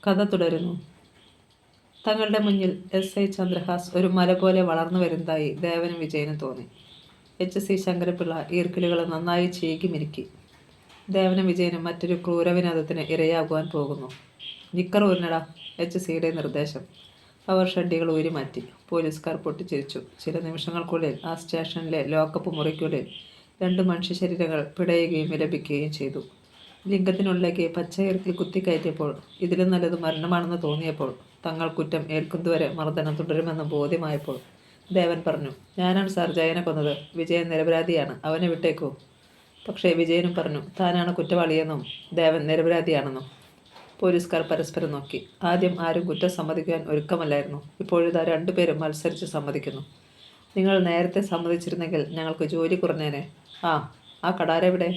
കഥ തുടരുന്നു. തങ്ങളുടെ മുന്നിൽ എസ് ഐ ചന്ദ്രഹാസ് ഒരു മല പോലെ വളർന്നു വരുന്നതായി ദേവനും വിജയനും തോന്നി. HC ശങ്കരപിള്ള ഈർക്കിലുകൾ നന്നായി ചീകി മിനുക്കി. ദേവനും വിജയനും മറ്റൊരു ക്രൂരവിനോദത്തിന് ഇരയാകുവാൻ പോകുന്നു. നിക്കർ ഊരിനടാ, HCയുടെ നിർദ്ദേശം. അവർ ഷഡ്ഡികൾ ഊരി മാറ്റി. പോലീസുകാർ പൊട്ടിച്ചിരിച്ചു. ചില നിമിഷങ്ങൾക്കുള്ളിൽ ആ സ്റ്റേഷനിലെ ലോക്കപ്പ് മുറിക്കുള്ളിൽ 2 മനുഷ്യ ശരീരങ്ങൾ പിടയുകയും വിലപിക്കുകയും ചെയ്തു. ലിംഗത്തിനുള്ളിലേക്ക് പച്ച ഈർക്കിൽ കുത്തിക്കയറ്റിയപ്പോൾ, ഇതിലും നല്ലത് മരണമാണെന്ന് തോന്നിയപ്പോൾ, തങ്ങൾ കുറ്റം ഏൽക്കുന്നതുവരെ മർദ്ദനം തുടരുമെന്ന് ബോധ്യമായപ്പോൾ ദേവൻ പറഞ്ഞു, ഞാനാണ് സാർ ജയനെ കൊന്നത്. വിജയൻ നിരപരാധിയാണ്, അവനെ വിട്ടേക്കൂ. പക്ഷേ വിജയനും പറഞ്ഞു, താനാണ് കുറ്റവാളിയെന്നും ദേവൻ നിരപരാധിയാണെന്നും. പോലീസുകാർ പരസ്പരം നോക്കി. ആദ്യം ആരും കുറ്റം സമ്മതിക്കുവാൻ ഒരുക്കമല്ലായിരുന്നു. ഇപ്പോഴിതാ 2 പേരും മത്സരിച്ച് സമ്മതിക്കുന്നു. നിങ്ങൾ നേരത്തെ സമ്മതിച്ചിരുന്നെങ്കിൽ ഞങ്ങൾക്ക് ജോലി കുറഞ്ഞേനെ. ആ കടാര എവിടെ?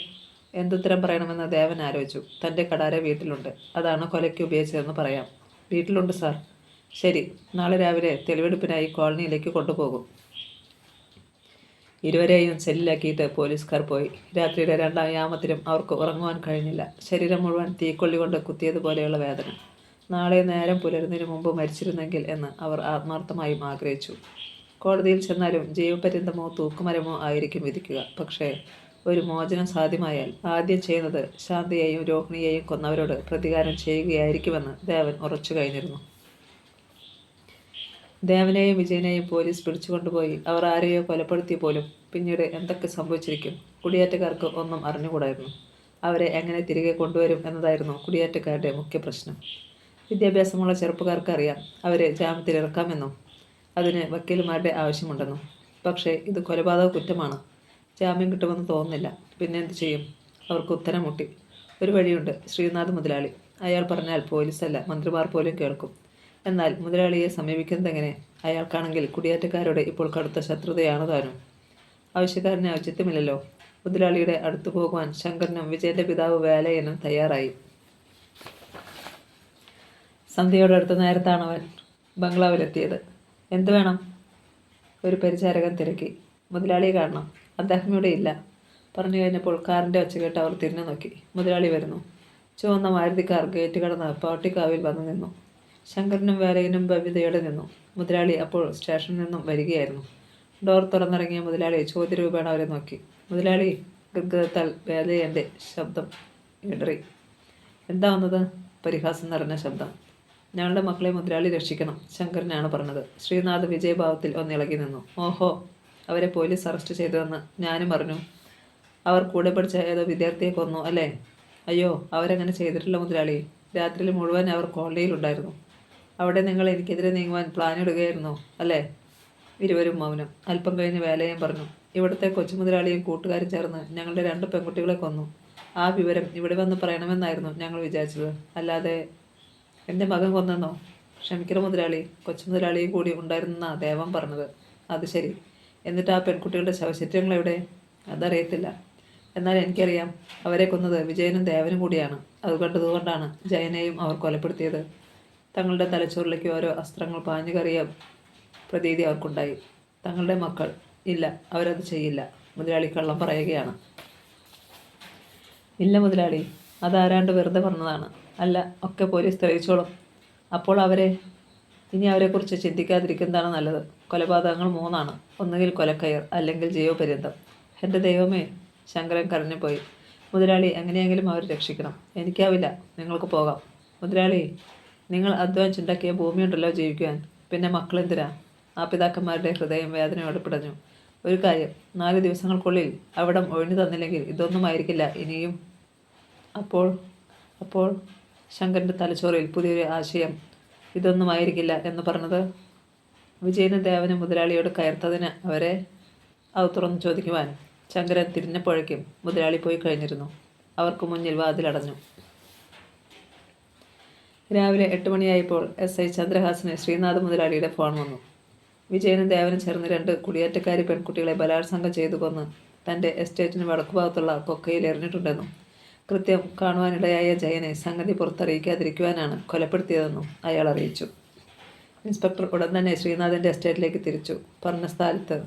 എന്തുത്തരം പറയണമെന്ന് ദേവൻ ആലോചിച്ചു. തൻ്റെ കടാര വീട്ടിലുണ്ട്. അതാണ് കൊലയ്ക്ക് ഉപയോഗിച്ചതെന്ന് പറയാം. വീട്ടിലുണ്ട് സാർ. ശരി, നാളെ രാവിലെ തെളിവെടുപ്പിനായി കോളനിയിലേക്ക് കൊണ്ടുപോകും. ഇരുവരെയും സെല്ലിലാക്കിയിട്ട് പോലീസുകാർ പോയി. രാത്രിയുടെ 2-ാം യാമത്തിലും അവർക്ക് ഉറങ്ങുവാൻ കഴിഞ്ഞില്ല. ശരീരം മുഴുവൻ തീക്കൊള്ളി കൊണ്ട് കുത്തിയതുപോലെയുള്ള വേദന. നാളെ നേരം പുലരുന്നതിന് മുമ്പ് മരിച്ചിരുന്നെങ്കിൽ എന്ന് അവർ ആത്മാർത്ഥമായും ആഗ്രഹിച്ചു. കോടതിയിൽ ചെന്നാലും ജീവപര്യന്തമോ തൂക്കുമരമോ ആയിരിക്കും വിധിക്കുക. പക്ഷേ ഒരു മോചനം സാധ്യമായാൽ ആദ്യം ചെയ്യുന്നത് ശാന്തിയെയും രോഹിണിയെയും കൊന്നവരോട് പ്രതികാരം ചെയ്യുകയായിരിക്കുമെന്ന് ദേവൻ ഉറച്ചു കഴിഞ്ഞിരുന്നു. ദേവനെയും വിജയനെയും പോലീസ് പിടിച്ചുകൊണ്ടുപോയി. അവർ ആരെയോ കൊലപ്പെടുത്തിയ പോലും. പിന്നീട് എന്തൊക്കെ സംഭവിച്ചിരിക്കും? കുടിയേറ്റക്കാർക്ക് ഒന്നും അറിഞ്ഞുകൂടായിരുന്നു. അവരെ എങ്ങനെ തിരികെ കൊണ്ടുവരും എന്നതായിരുന്നു കുടിയേറ്റക്കാരുടെ മുഖ്യ പ്രശ്നം. വിദ്യാഭ്യാസമുള്ള ചെറുപ്പക്കാർക്ക് അറിയാം അവരെ ജാമ്യത്തിലിറക്കാമെന്നും അതിന് വക്കീലുമാരുടെ ആവശ്യമുണ്ടെന്നും. പക്ഷേ ഇത് കൊലപാതക കുറ്റമാണ്. ജാമ്യം കിട്ടുമെന്ന് തോന്നുന്നില്ല. പിന്നെ എന്ത് ചെയ്യും? അവർക്ക് ഉത്തരം മുട്ടി. ഒരു വഴിയുണ്ട്, ശ്രീനാഥ് മുതലാളി. അയാൾ പറഞ്ഞാൽ പോലീസല്ല, മന്ത്രിമാർ പോലും കേൾക്കും. എന്നാൽ മുതലാളിയെ സമീപിക്കുന്നതെങ്ങനെ? അയാൾക്കാണെങ്കിൽ കുടിയേറ്റക്കാരോട് ഇപ്പോൾ കടുത്ത ശത്രുതയാണ് താനും. ആവശ്യക്കാരന് ഔചിത്യമില്ലല്ലോ. മുതലാളിയുടെ അടുത്തു പോകുവാൻ ശങ്കരനും വിജയന്റെ പിതാവ് വേലയനും തയ്യാറായി. സന്ധ്യയോടടുത്ത നേരത്താണ് അവൻ ബംഗ്ലാവിലെത്തിയത്. എന്തു വേണം? ഒരു പരിചാരകൻ തിരക്കി. മുതലാളിയെ കാണണം. അദ്ദേഹം ഇവിടെ ഇല്ല. പറഞ്ഞു കഴിഞ്ഞപ്പോൾ കാറിൻ്റെ ഒച്ച കേട്ട് അവർ തിരിഞ്ഞു നോക്കി. മുതലാളി വരുന്നു. ചുവന്ന മാരുതി കാർ ഗേറ്റ് കടന്ന് പാട്ടിക്കാവിൽ വന്നു നിന്നു. ശങ്കരനും വേലയനും ഭവ്യതയോടെ നിന്നു. മുതലാളി അപ്പോൾ സ്റ്റേഷനിൽ നിന്നും വരികയായിരുന്നു. ഡോർ തുറന്നിറങ്ങിയ മുതലാളി ചോദ്യരൂപേണ അവരെ നോക്കി. മുതലാളി ഗദ്ഗതത്താൽ വേലയൻ്റെ ശബ്ദം ഇടറി. എന്താ വന്നത്? പരിഹാസം നിറഞ്ഞ ശബ്ദം. ഞങ്ങളുടെ മക്കളെ മുതലാളി രക്ഷിക്കണം, ശങ്കരനാണ് പറഞ്ഞത്. ശ്രീനാഥ് വിജയഭാവത്തിൽ ഒന്നിളകി നിന്നു. ഓഹോ, അവരെ പോലീസ് അറസ്റ്റ് ചെയ്തുവെന്ന് ഞാനും അറിഞ്ഞു. അവർ കൂടെ പഠിച്ച ഏതോ വിദ്യാർത്ഥിയെ കൊന്നു അല്ലേ? അയ്യോ, അവരങ്ങനെ ചെയ്തിട്ടില്ല മുതലാളി. രാത്രിയിൽ മുഴുവൻ അവർ കോളനിയിലുണ്ടായിരുന്നു. അവിടെ നിങ്ങൾ എനിക്കെതിരെ നീങ്ങുവാൻ പ്ലാൻ ഇടുകയായിരുന്നു അല്ലേ? ഇരുവരും മൗനം. അല്പം കഴിഞ്ഞ് വേലയും പറഞ്ഞു, ഇവിടുത്തെ കൊച്ചു മുതലാളിയും കൂട്ടുകാരും ചേർന്ന് ഞങ്ങളുടെ 2 പെൺകുട്ടികളെ കൊന്നു. ആ വിവരം ഇവിടെ വന്ന് പറയണമെന്നായിരുന്നു ഞങ്ങൾ വിചാരിച്ചത്. അല്ലാതെ എൻ്റെ മകൻ കൊന്നെന്നോ? ക്ഷമിക്കണം മുതലാളി, കൊച്ചു മുതലാളിയും കൂടി ഉണ്ടായിരുന്നെന്നാ ദേവൻ പറഞ്ഞത്. അത് ശരി. എന്നിട്ട് ആ പെൺകുട്ടികളുടെ ശവശരീരങ്ങൾ എവിടെ? അതറിയത്തില്ല. എന്നാൽ എനിക്കറിയാം, അവരെ കൊന്നത് വിജയനും ദേവനും കൂടിയാണ്. അതുകൊണ്ടാണ് ജയനെയും അവർ കൊലപ്പെടുത്തിയത്. തങ്ങളുടെ തലച്ചോറിലേക്ക് ഓരോ അസ്ത്രങ്ങൾ പാഞ്ഞു കയറിയ പ്രതീതി അവർക്കുണ്ടായി. തങ്ങളുടെ മക്കൾ? ഇല്ല, അവരത് ചെയ്യില്ല. മുതലാളി കള്ളം പറയുകയാണ്. ഇല്ല മുതലാളി, അതാരാണ്ട് വെറുതെ പറഞ്ഞതാണ്. അല്ല, ഒക്കെ പോലീസ് തെളിയിച്ചോളും. അപ്പോൾ ഇനി അവരെക്കുറിച്ച് ചിന്തിക്കാതിരിക്കുന്നതാണ് നല്ലത്. കൊലപാതകങ്ങൾ 3 ഒന്നുകിൽ കൊലക്കയർ, അല്ലെങ്കിൽ ജീവപര്യന്തം. എൻ്റെ ദൈവമേ, ശങ്കരൻ കരഞ്ഞുപോയി. മുതലാളി, എങ്ങനെയെങ്കിലും അവരെ രക്ഷിക്കണം. എനിക്കാവില്ല, നിങ്ങൾക്ക് പോകാം. മുതലാളി, നിങ്ങൾ അധ്വാനിച്ചുണ്ടാക്കിയ ഭൂമിയുണ്ടല്ലോ ജീവിക്കുവാൻ, പിന്നെ മക്കളെന്തിനാ? ആ പിതാക്കന്മാരുടെ ഹൃദയം വേദനയോടെ പിടഞ്ഞു. ഒരു കാര്യം, 4 ദിവസങ്ങൾക്കുള്ളിൽ അവിടം ഒഴിഞ്ഞു തന്നില്ലെങ്കിൽ ഇതൊന്നുമായിരിക്കില്ല ഇനിയും. അപ്പോൾ ശങ്കരൻ്റെ തലച്ചോറിൽ പുതിയൊരു ആശയം. ഇതൊന്നുമായിരിക്കില്ല എന്ന് പറഞ്ഞത്? വിജയനും ദേവനും മുതലാളിയോട് കയർത്തതിന് അവരെ അത് തുറന്നു ചോദിക്കുവാൻ ശങ്കരൻ തിരിഞ്ഞപ്പോഴേക്കും മുതലാളി പോയി കഴിഞ്ഞിരുന്നു. അവർക്ക് മുന്നിൽ വാതിലടഞ്ഞു. രാവിലെ 8 മണിയായപ്പോൾ SI ചന്ദ്രഹാസന് ശ്രീനാഥ് മുതലാളിയുടെ ഫോൺ വന്നു. വിജയനും ദേവനും ചേർന്ന് 2 കുടിയേറ്റക്കാരി പെൺകുട്ടികളെ ബലാത്സംഗം ചെയ്തു കൊന്ന് തൻ്റെ എസ്റ്റേറ്റിന് വടക്കുഭാഗത്തുള്ള കൊക്കയിൽ എറിഞ്ഞിട്ടുണ്ടെന്നും കൃത്യം കാണുവാനിടയായ ജയനെ സംഗതി പുറത്തറിയിക്കാതിരിക്കുവാനാണ് കൊലപ്പെടുത്തിയതെന്നും അയാൾ അറിയിച്ചു. ഇൻസ്പെക്ടർ ഉടൻ തന്നെ ശ്രീനാഥിൻ്റെ എസ്റ്റേറ്റിലേക്ക് തിരിച്ചു. പറഞ്ഞ സ്ഥലത്ത്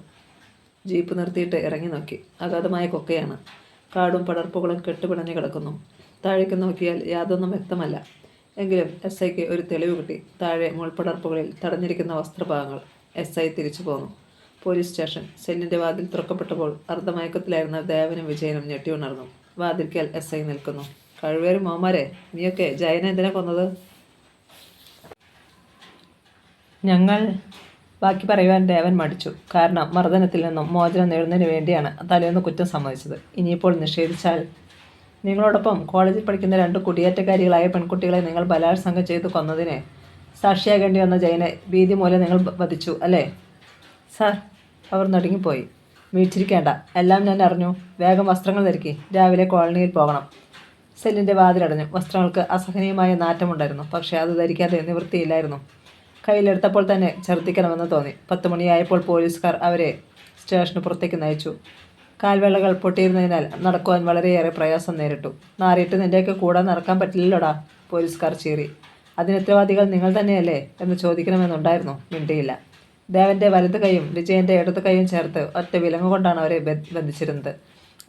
ജീപ്പ് നിർത്തിയിട്ട് ഇറങ്ങി നോക്കി. അഗാധമായ കൊക്കയാണ്. കാടും പടർപ്പുകളും കെട്ടുപിണഞ്ഞു കിടക്കുന്നു. താഴേക്ക് നോക്കിയാൽ യാതൊന്നും വ്യക്തമല്ല. എങ്കിലും എസ് ഐക്ക് ഒരു തെളിവ് കിട്ടി. താഴെ മുൾപ്പടർപ്പുകളിൽ തടഞ്ഞിരിക്കുന്ന വസ്ത്രഭാഗങ്ങൾ. എസ് ഐ തിരിച്ചു പോന്നു. Police station. സെല്ലിന്റെ വാതിൽ തുറക്കപ്പെട്ടപ്പോൾ അർദ്ധമയക്കത്തിലായിരുന്ന ദേവനും വിജയനും ഞെട്ടി ഉണർന്നു. വാതിൽക്കൽ എസ് ഐ നിൽക്കുന്നു. കഴിവേറി മോമാരെ, നീയൊക്കെ ജയനെ എന്തിനാ കൊന്നത്? ഞങ്ങൾ ബാക്കി പറയുവാൻ ദേവൻ മടിച്ചു. കാരണം മർദ്ദനത്തിൽ നിന്നും മോചനം നേടുന്നതിന് വേണ്ടിയാണ് തലേന്ന് കുറ്റം സമ്മതിച്ചത്. ഇനിയിപ്പോൾ നിഷേധിച്ചാൽ നിങ്ങളോടൊപ്പം കോളേജിൽ പഠിക്കുന്ന 2 കുടിയേറ്റക്കാരികളായ പെൺകുട്ടികളെ നിങ്ങൾ ബലാത്സംഗം ചെയ്തു കൊന്നതിന് സാക്ഷിയാകേണ്ടി വന്ന ജയനെ ഭീതി മൂലം നിങ്ങൾ വധിച്ചു അല്ലേ? സാർ, അവർ നടുങ്ങിപ്പോയി. വീഴ്ചിരിക്കേണ്ട, എല്ലാം ഞാൻ അറിഞ്ഞു. വേഗം വസ്ത്രങ്ങൾ ധരിക്കി, രാവിലെ കോളനിയിൽ പോകണം. സെല്ലിൻ്റെ വാതിലടഞ്ഞു. വസ്ത്രങ്ങൾക്ക് അസഹനീയമായ നാറ്റമുണ്ടായിരുന്നു. പക്ഷേ അത് ധരിക്കാതെ നിവൃത്തിയില്ലായിരുന്നു. കയ്യിലെടുത്തപ്പോൾ തന്നെ ഛർദ്ദിക്കണമെന്ന് തോന്നി. 10 മണിയായപ്പോൾ പോലീസുകാർ അവരെ സ്റ്റേഷന് പുറത്തേക്ക് നയിച്ചു. കാൽവേളകൾ പൊട്ടിയിരുന്നതിനാൽ നടക്കുവാൻ വളരെയേറെ പ്രയാസം നേരിട്ടു. നാറിയിട്ട് നിൻ്റെയൊക്കെ കൂടെ നടക്കാൻ പറ്റില്ലല്ലോടാ, പോലീസുകാർ ചീറി. അതിന് ഉത്തരവാദികൾ നിങ്ങൾ തന്നെയല്ലേ എന്ന് ചോദിക്കണമെന്നുണ്ടായിരുന്നു. മിണ്ടിയില്ല. ദേവൻ്റെ വലത് കൈയും വിജയൻ്റെ ഇടത് കൈയും ചേർത്ത് ഒറ്റ വിലങ്ങ് കൊണ്ടാണ് അവരെ ബന്ധിച്ചിരുന്നത്.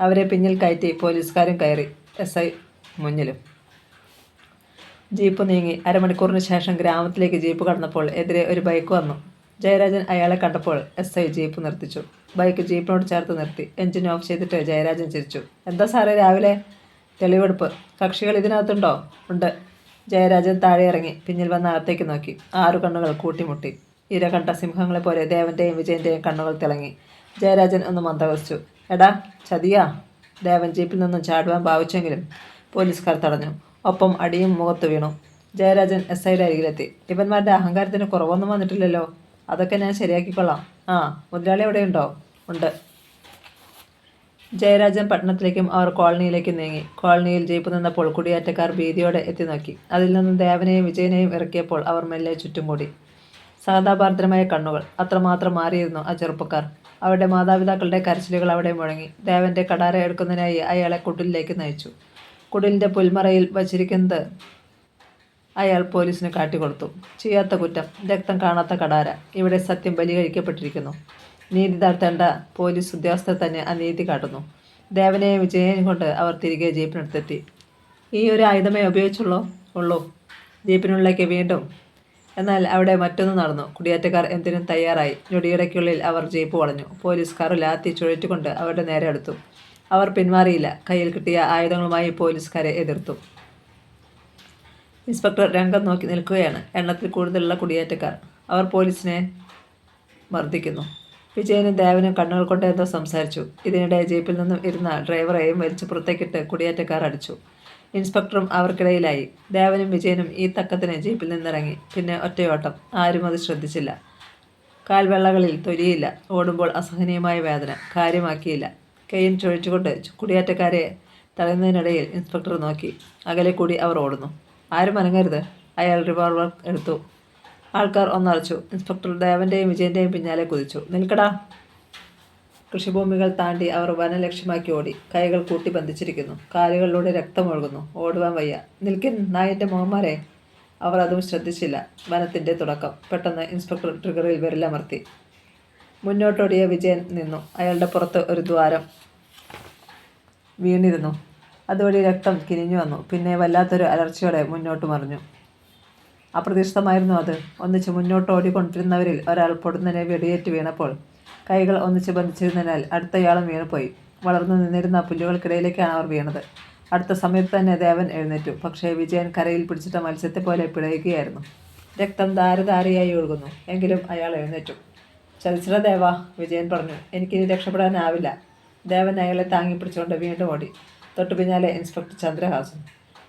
അവരെ പിന്നിൽ കയറ്റി പോലീസുകാരും കയറി, എസ് ഐ മുന്നിലും. ജീപ്പ് നീങ്ങി. അരമണിക്കൂറിന് ശേഷം ഗ്രാമത്തിലേക്ക് ജീപ്പ് കടന്നപ്പോൾ എതിരെ ഒരു ബൈക്ക് വന്നു. ജയരാജൻ അയാളെ കണ്ടപ്പോൾ എസ് ഐ ജീപ്പ് നിർത്തിച്ചു. ബൈക്ക് ജീപ്പിനോട് ചേർത്ത് നിർത്തി. എഞ്ചിൻ ഓഫ് ചെയ്തിട്ട് ജയരാജൻ ചിരിച്ചു. എന്താ സാറേ രാവിലെ? തെളിവെടുപ്പ്. കക്ഷികൾ ഇതിനകത്തുണ്ടോ? ഉണ്ട്. ജയരാജൻ താഴെ ഇറങ്ങി പിന്നിൽ വന്ന് അകത്തേക്ക് നോക്കി. 6 കണ്ണുകൾ കൂട്ടിമുട്ടി. ഇര കണ്ട സിംഹങ്ങളെ പോലെ ദേവൻ്റെയും വിജയൻ്റെയും കണ്ണുകൾ തിളങ്ങി. ജയരാജൻ ഒന്ന് മന്ദവസിച്ചു. എടാ ചതിയാ. ദേവൻ ജീപ്പിൽ നിന്നും ചാടുവാൻ ഭാവിച്ചെങ്കിലും പോലീസുകാർ തടഞ്ഞു. ഒപ്പം അടിയും മുഖത്ത് വീണു. ജയരാജൻ എസ് ഐയുടെ അരികിലെത്തി. ഇവന്മാരുടെ അഹങ്കാരത്തിന് കുറവൊന്നും വന്നിട്ടില്ലല്ലോ. അതൊക്കെ ഞാൻ ശരിയാക്കിക്കൊള്ളാം. ആ, മുതലാളി എവിടെയുണ്ടോ? ഉണ്ട്. ജയരാജൻ പട്ടണത്തിലേക്കും അവർ കോളനിയിലേക്കും നീങ്ങി. കോളനിയിൽ ജീപ്പ് നിന്നപ്പോൾ കുടിയേറ്റക്കാർ ഭീതിയോടെ എത്തി നോക്കി. അതിൽ നിന്നും ദേവനെയും വിജയനെയും ഇറക്കിയപ്പോൾ അവർ മെല്ലെ ചുറ്റും കൂടി. സഹതാപാർദ്രമായ കണ്ണുകൾ. അത്രമാത്രം മാറിയിരുന്നു ആ ചെറുപ്പക്കാർ. അവരുടെ മാതാപിതാക്കളുടെ കരച്ചിലുകൾ അവിടെ മുഴങ്ങി. ദേവൻ്റെ കടാര എടുക്കുന്നതിനായി അയാളെ കുടിലിലേക്ക് നയിച്ചു. കുടിലിൻ്റെ പുൽമറയിൽ വച്ചിരിക്കുന്നത് അയാൾ പോലീസിന് കാട്ടിക്കൊടുത്തു. ചെയ്യാത്ത കുറ്റം, രക്തം കാണാത്ത കടാര. ഇവിടെ സത്യം ബലി കഴിക്കപ്പെട്ടിരിക്കുന്നു. നീതി താഴ്ത്തേണ്ട പോലീസ് ഉദ്യോഗസ്ഥർ തന്നെ അനീതി കാട്ടുന്നു. ദേവനെയും വിജയനെയും കൊണ്ട് അവർ തിരികെ ജീപ്പിനടുത്തെത്തി. ഈ ഒരു ആയുധമേ ഉള്ളൂ. ജീപ്പിനുള്ളിലേക്ക് വീണ്ടും. എന്നാൽ അവിടെ മറ്റൊന്ന് നടന്നു. കുടിയേറ്റക്കാർ എന്തിനും തയ്യാറായി. ഞൊടിയിടയ്ക്കുള്ളിൽ അവർ ജീപ്പ് വളഞ്ഞു. പോലീസുകാർ ലാത്തി ചുഴറ്റിക്കൊണ്ട് അവരുടെ നേരെ അടുത്തു. അവർ പിന്മാറിയില്ല. കയ്യിൽ കിട്ടിയ ആയുധങ്ങളുമായി പോലീസുകാരെ എതിർത്തു. ഇൻസ്പെക്ടർ രംഗം നോക്കി നിൽക്കുകയാണ്. എണ്ണത്തിൽ കൂടുതലുള്ള കുടിയേറ്റക്കാർ. അവർ പോലീസിനെ മർദ്ദിക്കുന്നു. വിജയനും ദേവനും കണ്ണുകൾ കൊണ്ട് എന്തോ സംസാരിച്ചു. ഇതിനിടെ ജീപ്പിൽ നിന്നും ഇരുന്ന ഡ്രൈവറെയും വലിച്ചു പുറത്തേക്കിട്ട് കുടിയേറ്റക്കാർ അടിച്ചു. ഇൻസ്പെക്ടറും അവർക്കിടയിലായി. ദേവനും വിജയനും ഈ തക്കത്തിന് ജീപ്പിൽ നിന്നിറങ്ങി. പിന്നെ ഒറ്റയോട്ടം. ആരും അത് ശ്രദ്ധിച്ചില്ല. കാൽവെള്ളകളിൽ തൊലിയില്ല. ഓടുമ്പോൾ അസഹനീയമായ വേദന. കാര്യമാക്കിയില്ല. കൈയും ചുഴച്ചുകൊണ്ട് കുടിയേറ്റക്കാരെ തടയുന്നതിനിടയിൽ ഇൻസ്പെക്ടർ നോക്കി. അകലെ കൂടി അവർ ഓടുന്നു. ആരും അനങ്ങരുത്. അയാൾ റിവോൾവർ എടുത്തു. ആൾക്കാർ ഒന്നറച്ചു. ഇൻസ്പെക്ടർ ദേവൻ്റെയും വിജയൻ്റെയും പിന്നാലെ കുതിച്ചു. നിൽക്കടാ. കൃഷിഭൂമികൾ താണ്ടി അവർ വനലക്ഷ്യമാക്കി ഓടി. കൈകൾ കൂട്ടി ബന്ധിച്ചിരിക്കുന്നു. കാലുകളിലൂടെ രക്തമൊഴുകുന്നു. ഓടുവാൻ വയ്യ. നിൽക്കിൻ നായൻ്റെ മുഖന്മാരെ. അവർ അതും ശ്രദ്ധിച്ചില്ല. വനത്തിൻ്റെ തുടക്കം. പെട്ടെന്ന് ഇൻസ്പെക്ടർ ട്രിഗറിൽ വിരലമർത്തി. മുന്നോട്ടോടിയ വിജയൻ നിന്നു. അയാളുടെ പുറത്ത് ഒരു ദ്വാരം വീണിരുന്നു. അതുവഴി രക്തം കിനിഞ്ഞു വന്നു. പിന്നെ വല്ലാത്തൊരു അലർച്ചയോടെ മുന്നോട്ട് മറിഞ്ഞു. അപ്രതീക്ഷിതമായിരുന്നു അത്. ഒന്നിച്ച് മുന്നോട്ട് ഓടിക്കൊണ്ടിരുന്നവരിൽ ഒരാൾ പൊടുന്നനെ വെടിയേറ്റ് വീണപ്പോൾ കൈകൾ ഒന്നിച്ച് ബന്ധിച്ചിരുന്നതിനാൽ അടുത്തയാളും വീണുപോയി. വളർന്നു നിന്നിരുന്ന പുല്ലുകൾക്കിടയിലേക്കാണ് അവർ വീണത്. അടുത്ത സമയത്ത് തന്നെ ദേവൻ എഴുന്നേറ്റു. പക്ഷേ വിജയൻ കരയിൽ പിടിച്ചിട്ട മത്സ്യത്തെ പോലെ പിടയുകയായിരുന്നു. രക്തം ധാരധാരയായി ഒഴുകുന്നു. എങ്കിലും അയാൾ എഴുന്നേറ്റു. ചതിച്ചിട ദേവ, വിജയൻ പറഞ്ഞു. എനിക്കിനി രക്ഷപ്പെടാനാവില്ല. ദേവൻ അയാളെ താങ്ങി പിടിച്ചുകൊണ്ട് വീണ്ടും ഓടി. തൊട്ടു പിന്നാലെ ഇൻസ്പെക്ടർ ചന്ദ്രഹാസൻ.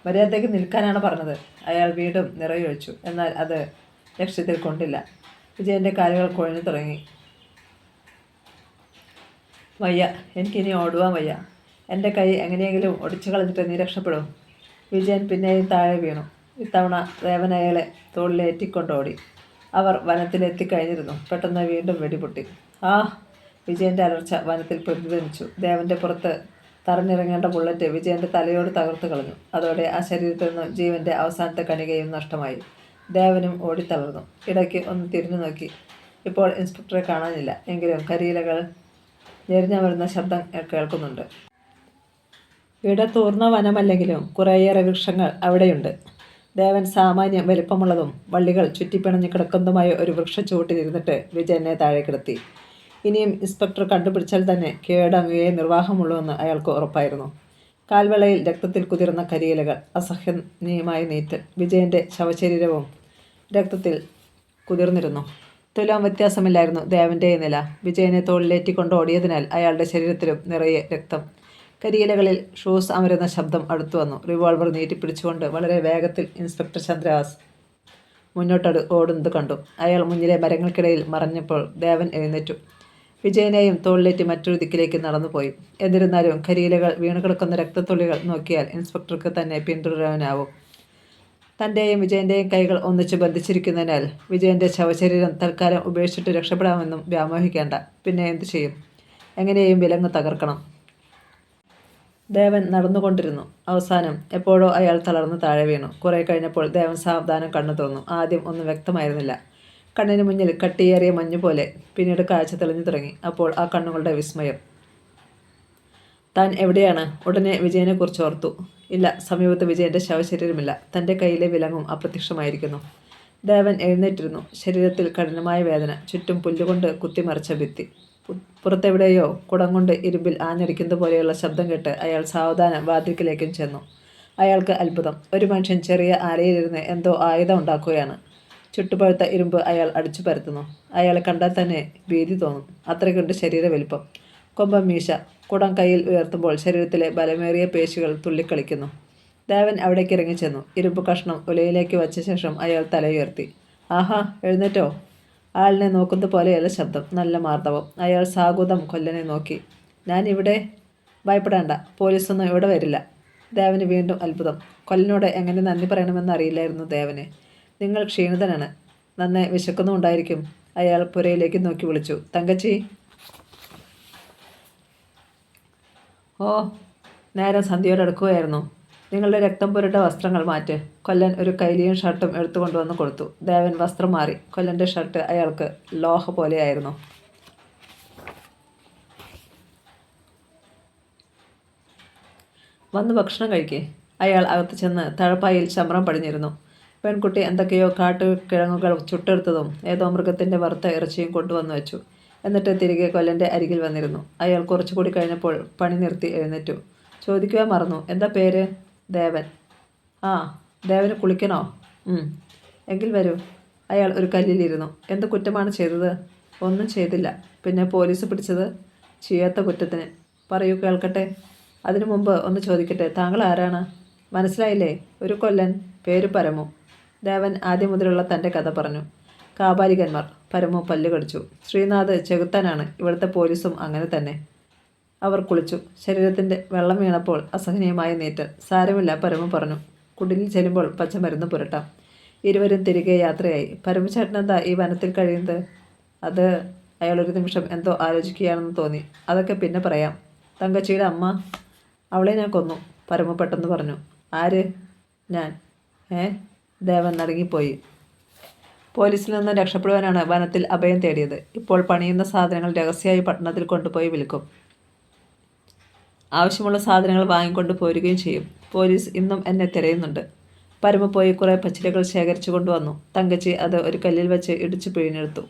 മര്യാദയ്ക്ക് നിൽക്കാനാണ് പറഞ്ഞത്. അയാൾ വീണ്ടും നിറയൊഴിച്ചു. എന്നാൽ അത് ലക്ഷ്യത്തിൽ കൊണ്ടില്ല. വിജയൻ്റെ കാലുകൾ കുഴഞ്ഞു തുടങ്ങി. വയ്യ, എനിക്കിനി ഓടുവാൻ വയ്യ. എൻ്റെ കൈ എങ്ങനെയെങ്കിലും ഒടിച്ചു കളഞ്ഞിട്ട് നീ രക്ഷപ്പെടും. വിജയൻ പിന്നെയും താഴെ വീണു. ഇത്തവണ ദേവൻ അയാളെ തോളിലേറ്റിക്കൊണ്ടോടി. അവർ വനത്തിലെത്തിക്കഴിഞ്ഞിരുന്നു. പെട്ടെന്ന് വീണ്ടും വെടിപൊട്ടി. ആ! വിജയൻ്റെ അലർച്ച വനത്തിൽ പ്രതിധ്വനിച്ചു. ദേവൻ്റെ പുറത്ത് തറഞ്ഞിറങ്ങേണ്ട ബുള്ളറ്റ് വിജയൻ്റെ തലയോട് തകർത്ത് കളഞ്ഞു. അതോടെ ആ ശരീരത്തിൽ നിന്ന് ജീവൻ്റെ അവസാനത്തെ കണികയും നഷ്ടമായി. ദേവനും ഓടിത്തളർന്നു. ഇടയ്ക്ക് ഒന്ന് തിരിഞ്ഞു നോക്കി. ഇപ്പോൾ ഇൻസ്പെക്ടറെ കാണാനില്ല. എങ്കിലും കരിയിലകൾ ഞെരിഞ്ഞമരുന്ന ശബ്ദം കേൾക്കുന്നുണ്ട്. ഇടതൂർന്ന വനമല്ലെങ്കിലും കുറേയേറെ വൃക്ഷങ്ങൾ അവിടെയുണ്ട്. ദേവൻ സാമാന്യം വലിപ്പമുള്ളതും വള്ളികൾ ചുറ്റിപ്പിണഞ്ഞ് കിടക്കുന്നതുമായ ഒരു വൃക്ഷച്ചുവട്ടിലിരുന്നിട്ട് വിജയനെ താഴെ കിടത്തി. ഇനിയും ഇൻസ്പെക്ടർ കണ്ടുപിടിച്ചാൽ തന്നെ കീഴടങ്ങുകയെ നിർവാഹമുള്ളൂവെന്ന് അയാൾക്ക് ഉറപ്പായിരുന്നു. കാൽവെള്ളയിൽ രക്തത്തിൽ കുതിർന്ന കരിയിലകൾ, അസഹനീയമായ നീറ്റൽ. വിജയൻ്റെ ശവശരീരവും രക്തത്തിൽ കുതിർന്നിരുന്നു. തുലാം വ്യത്യാസമില്ലായിരുന്നു ദേവൻ്റെ നില. വിജയനെ തോളിലേറ്റിക്കൊണ്ട് ഓടിയതിനാൽ അയാളുടെ ശരീരത്തിലും നിറയെ രക്തം. കരിയിലകളിൽ ഷൂസ് അമരുന്ന ശബ്ദം അടുത്തു വന്നു. റിവോൾവർ നീട്ടിപ്പിടിച്ചുകൊണ്ട് വളരെ വേഗത്തിൽ ഇൻസ്പെക്ടർ ചന്ദ്രഹാസ് മുന്നോട്ട് ഓടുന്നത് കണ്ടു. അയാൾ മുന്നിലെ മരങ്ങൾക്കിടയിൽ മറഞ്ഞപ്പോൾ ദേവൻ എഴുന്നേറ്റു. വിജയനെയും തോളിലേറ്റ് മറ്റൊരു ദിക്കിലേക്ക് നടന്നുപോയി. എന്നിരുന്നാലും കരിയിലകൾ വീണുകിടക്കുന്ന രക്തത്തുള്ളികൾ നോക്കിയാൽ ഇൻസ്പെക്ടർക്ക് തന്നെ പിന്തുടരാനാവും. തൻ്റെയും വിജയൻ്റെയും കൈകൾ ഒന്നിച്ച് ബന്ധിച്ചിരിക്കുന്നതിനാൽ വിജയൻ്റെ ശവശരീരം തൽക്കാലം ഉപേക്ഷിച്ചിട്ട് രക്ഷപ്പെടാമെന്നും വ്യാമോഹിക്കേണ്ട. പിന്നെ എന്തു ചെയ്യും? എങ്ങനെയും വിലങ്ങ് തകർക്കണം. ദേവൻ നടന്നുകൊണ്ടിരുന്നു. അവസാനം എപ്പോഴോ അയാൾ തളർന്ന് താഴെ വീണു. കുറെ കഴിഞ്ഞപ്പോൾ ദേവൻ സാവധാനം കണ്ണു തുറന്നു. ആദ്യം ഒന്നും വ്യക്തമായിരുന്നില്ല. കണ്ണിന് മുന്നിൽ കട്ടിയേറിയ മഞ്ഞുപോലെ. പിന്നീട് കാഴ്ച തെളിഞ്ഞു തുടങ്ങി. അപ്പോൾ ആ കണ്ണുകളുടെ വിസ്മയം. താൻ എവിടെയാണ്? ഉടനെ വിജയനെക്കുറിച്ച് ഓർത്തു. ഇല്ല, സമീപത്ത് വിജയൻ്റെ ശവശരീരമില്ല. തൻ്റെ കയ്യിലെ വിലങ്ങും അപ്രത്യക്ഷമായിരിക്കുന്നു. ദേവൻ എഴുന്നേറ്റിരുന്നു. ശരീരത്തിൽ കഠിനമായ വേദന. ചുറ്റും പുല്ലുകൊണ്ട് കുത്തിമറിച്ച ഭിത്തി. പുറത്തെവിടെയോ കുടം കൊണ്ട് ഇരുമ്പിൽ ആഞ്ഞടിക്കുന്നത് പോലെയുള്ള ശബ്ദം കേട്ട് അയാൾ സാവധാനം വാതിൽക്കിലേക്കും ചെന്നു. അയാൾക്ക് അത്ഭുതം. ഒരു മനുഷ്യൻ ചെറിയ ആലയിലിരുന്ന് എന്തോ ആയുധം ഉണ്ടാക്കുകയാണ്. ചുട്ടുപഴുത്ത ഇരുമ്പ് അയാൾ അടിച്ചു പരത്തുന്നു. അയാളെ കണ്ടാൽ തന്നെ ഭീതി തോന്നും. അത്രയ്ക്കുണ്ട് ശരീര വലിപ്പം. കൊമ്പം മീശ. കുടം കയ്യിൽ ഉയർത്തുമ്പോൾ ശരീരത്തിലെ ബലമേറിയ പേശികൾ തുള്ളിക്കളിക്കുന്നു. ദേവൻ അവിടേക്ക് ഇറങ്ങിച്ചെന്നു. ഇരുമ്പ് കഷ്ണം ഉലയിലേക്ക് വച്ച ശേഷം അയാൾ തലയുയർത്തി. ആഹാ, എഴുന്നേറ്റോ? ആളിനെ നോക്കുന്നത് പോലെയല്ല ശബ്ദം. നല്ല മാർദ്ദവം. അയാൾ സാഗൂതം കൊല്ലനെ നോക്കി. ഞാൻ ഇവിടെ? ഭയപ്പെടേണ്ട, പോലീസൊന്നും ഇവിടെ വരില്ല. ദേവന് വീണ്ടും അത്ഭുതം. കൊല്ലനോട് എങ്ങനെ നന്ദി പറയണമെന്ന് അറിയില്ലായിരുന്നു ദേവന്. നിങ്ങൾ ക്ഷീണിതനാണ്. നന്നെ വിശക്കുന്നുണ്ടായിരിക്കും. അയാൾ പുരയിലേക്ക് നോക്കി വിളിച്ചു. തങ്കച്ചി. ഓ, നേരം സന്ധ്യയോടടുക്കുകയായിരുന്നു. നിങ്ങളുടെ രക്തം പുരട്ട വസ്ത്രങ്ങൾ മാറ്റ്. കൊല്ലൻ ഒരു കൈലിയും ഷർട്ടും എടുത്തു കൊണ്ടുവന്ന് കൊടുത്തു. ദേവൻ വസ്ത്രം മാറി. കൊല്ലൻ്റെ ഷർട്ട് അയാൾക്ക് ലോഹ പോലെയായിരുന്നു. വന്ന് ഭക്ഷണം കഴിക്കേ. അയാൾ അകത്ത് ചെന്ന് തഴപ്പായിൽ ചമ്രം പടിഞ്ഞിരുന്നു. പെൺകുട്ടി എന്തൊക്കെയോ കാട്ടുകിഴങ്ങുകൾ ചുട്ടെടുത്തതും ഏതോ മൃഗത്തിൻ്റെ വറുത്ത ഇറച്ചിയും കൊണ്ടുവന്നു വെച്ചു. എന്നിട്ട് തിരികെ കൊല്ലൻ്റെ അരികിൽ വന്നിരുന്നു. അയാൾ കുറച്ചുകൂടി കഴിഞ്ഞപ്പോൾ പണി നിർത്തി എഴുന്നേറ്റു. ചോദിക്കുവാൻ മറന്നു. എന്താ പേര്? ദേവൻ. ആ, ദേവന് കുളിക്കണോ? എങ്കിൽ വരൂ. അയാൾ ഒരു കല്ലിലിരുന്നു. എന്ത് കുറ്റമാണ് ചെയ്തത്? ഒന്നും ചെയ്തില്ല. പിന്നെ പോലീസ് പിടിച്ചത്? ചെയ്യാത്ത കുറ്റത്തിന്. പറയൂ, കേൾക്കട്ടെ. അതിനു മുമ്പ് ഒന്ന് ചോദിക്കട്ടെ, താങ്കൾ ആരാണ്? മനസ്സിലായില്ലേ? ഒരു കൊല്ലൻ. പേര് പരമു. ദേവൻ ആദ്യം മുതലുള്ള തൻ്റെ കഥ പറഞ്ഞു. കാപാലികന്മാർ. പരമു പല്ല് കടിച്ചു. ശ്രീനാഥ് ചെകുത്താനാണ്. ഇവിടുത്തെ പോലീസും അങ്ങനെ തന്നെ. അവർ കുളിച്ചു. ശരീരത്തിൻ്റെ വെള്ളം വീണപ്പോൾ അസഹനീയമായ നീറ്റൽ. സാരമില്ല, പരമു പറഞ്ഞു. കുടിലിൽ ചെല്ലുമ്പോൾ പച്ചമരുന്ന് പുരട്ടാം. ഇരുവരും തിരികെ യാത്രയായി. പരമു ചേട്ടനെന്താ ഈ വനത്തിൽ കഴിയുന്നത്? അത് അയാളൊരു നിമിഷം എന്തോ ആലോചിക്കുകയാണെന്ന് തോന്നി. അതൊക്കെ പിന്നെ പറയാം. തങ്കച്ചിയുടെ അമ്മ? അവളെ ഞാൻ കൊന്നു. പരമു പെട്ടെന്ന് പറഞ്ഞു. ആര്? ഞാൻ. ദേവൻ നടുങ്ങിപ്പോയി. പോലീസിൽ നിന്ന് രക്ഷപ്പെടുവാനാണ് വനത്തിൽ അഭയം തേടിയത്. ഇപ്പോൾ പണിയുന്ന സാധനങ്ങൾ രഹസ്യമായി പട്ടണത്തിൽ കൊണ്ടുപോയി വിൽക്കും. ആവശ്യമുള്ള സാധനങ്ങൾ വാങ്ങിക്കൊണ്ട് പോരുകയും ചെയ്യും. പോലീസ് ഇന്നും എന്നെ തിരയുന്നുണ്ട്. പരമ പോയി കുറേ പച്ചിലകൾ ശേഖരിച്ചു കൊണ്ടുവന്നു. തങ്കച്ചി അത് ഒരു കല്ലിൽ വെച്ച് ഇടിച്ചു പിഴിഞ്ഞെടുത്തു.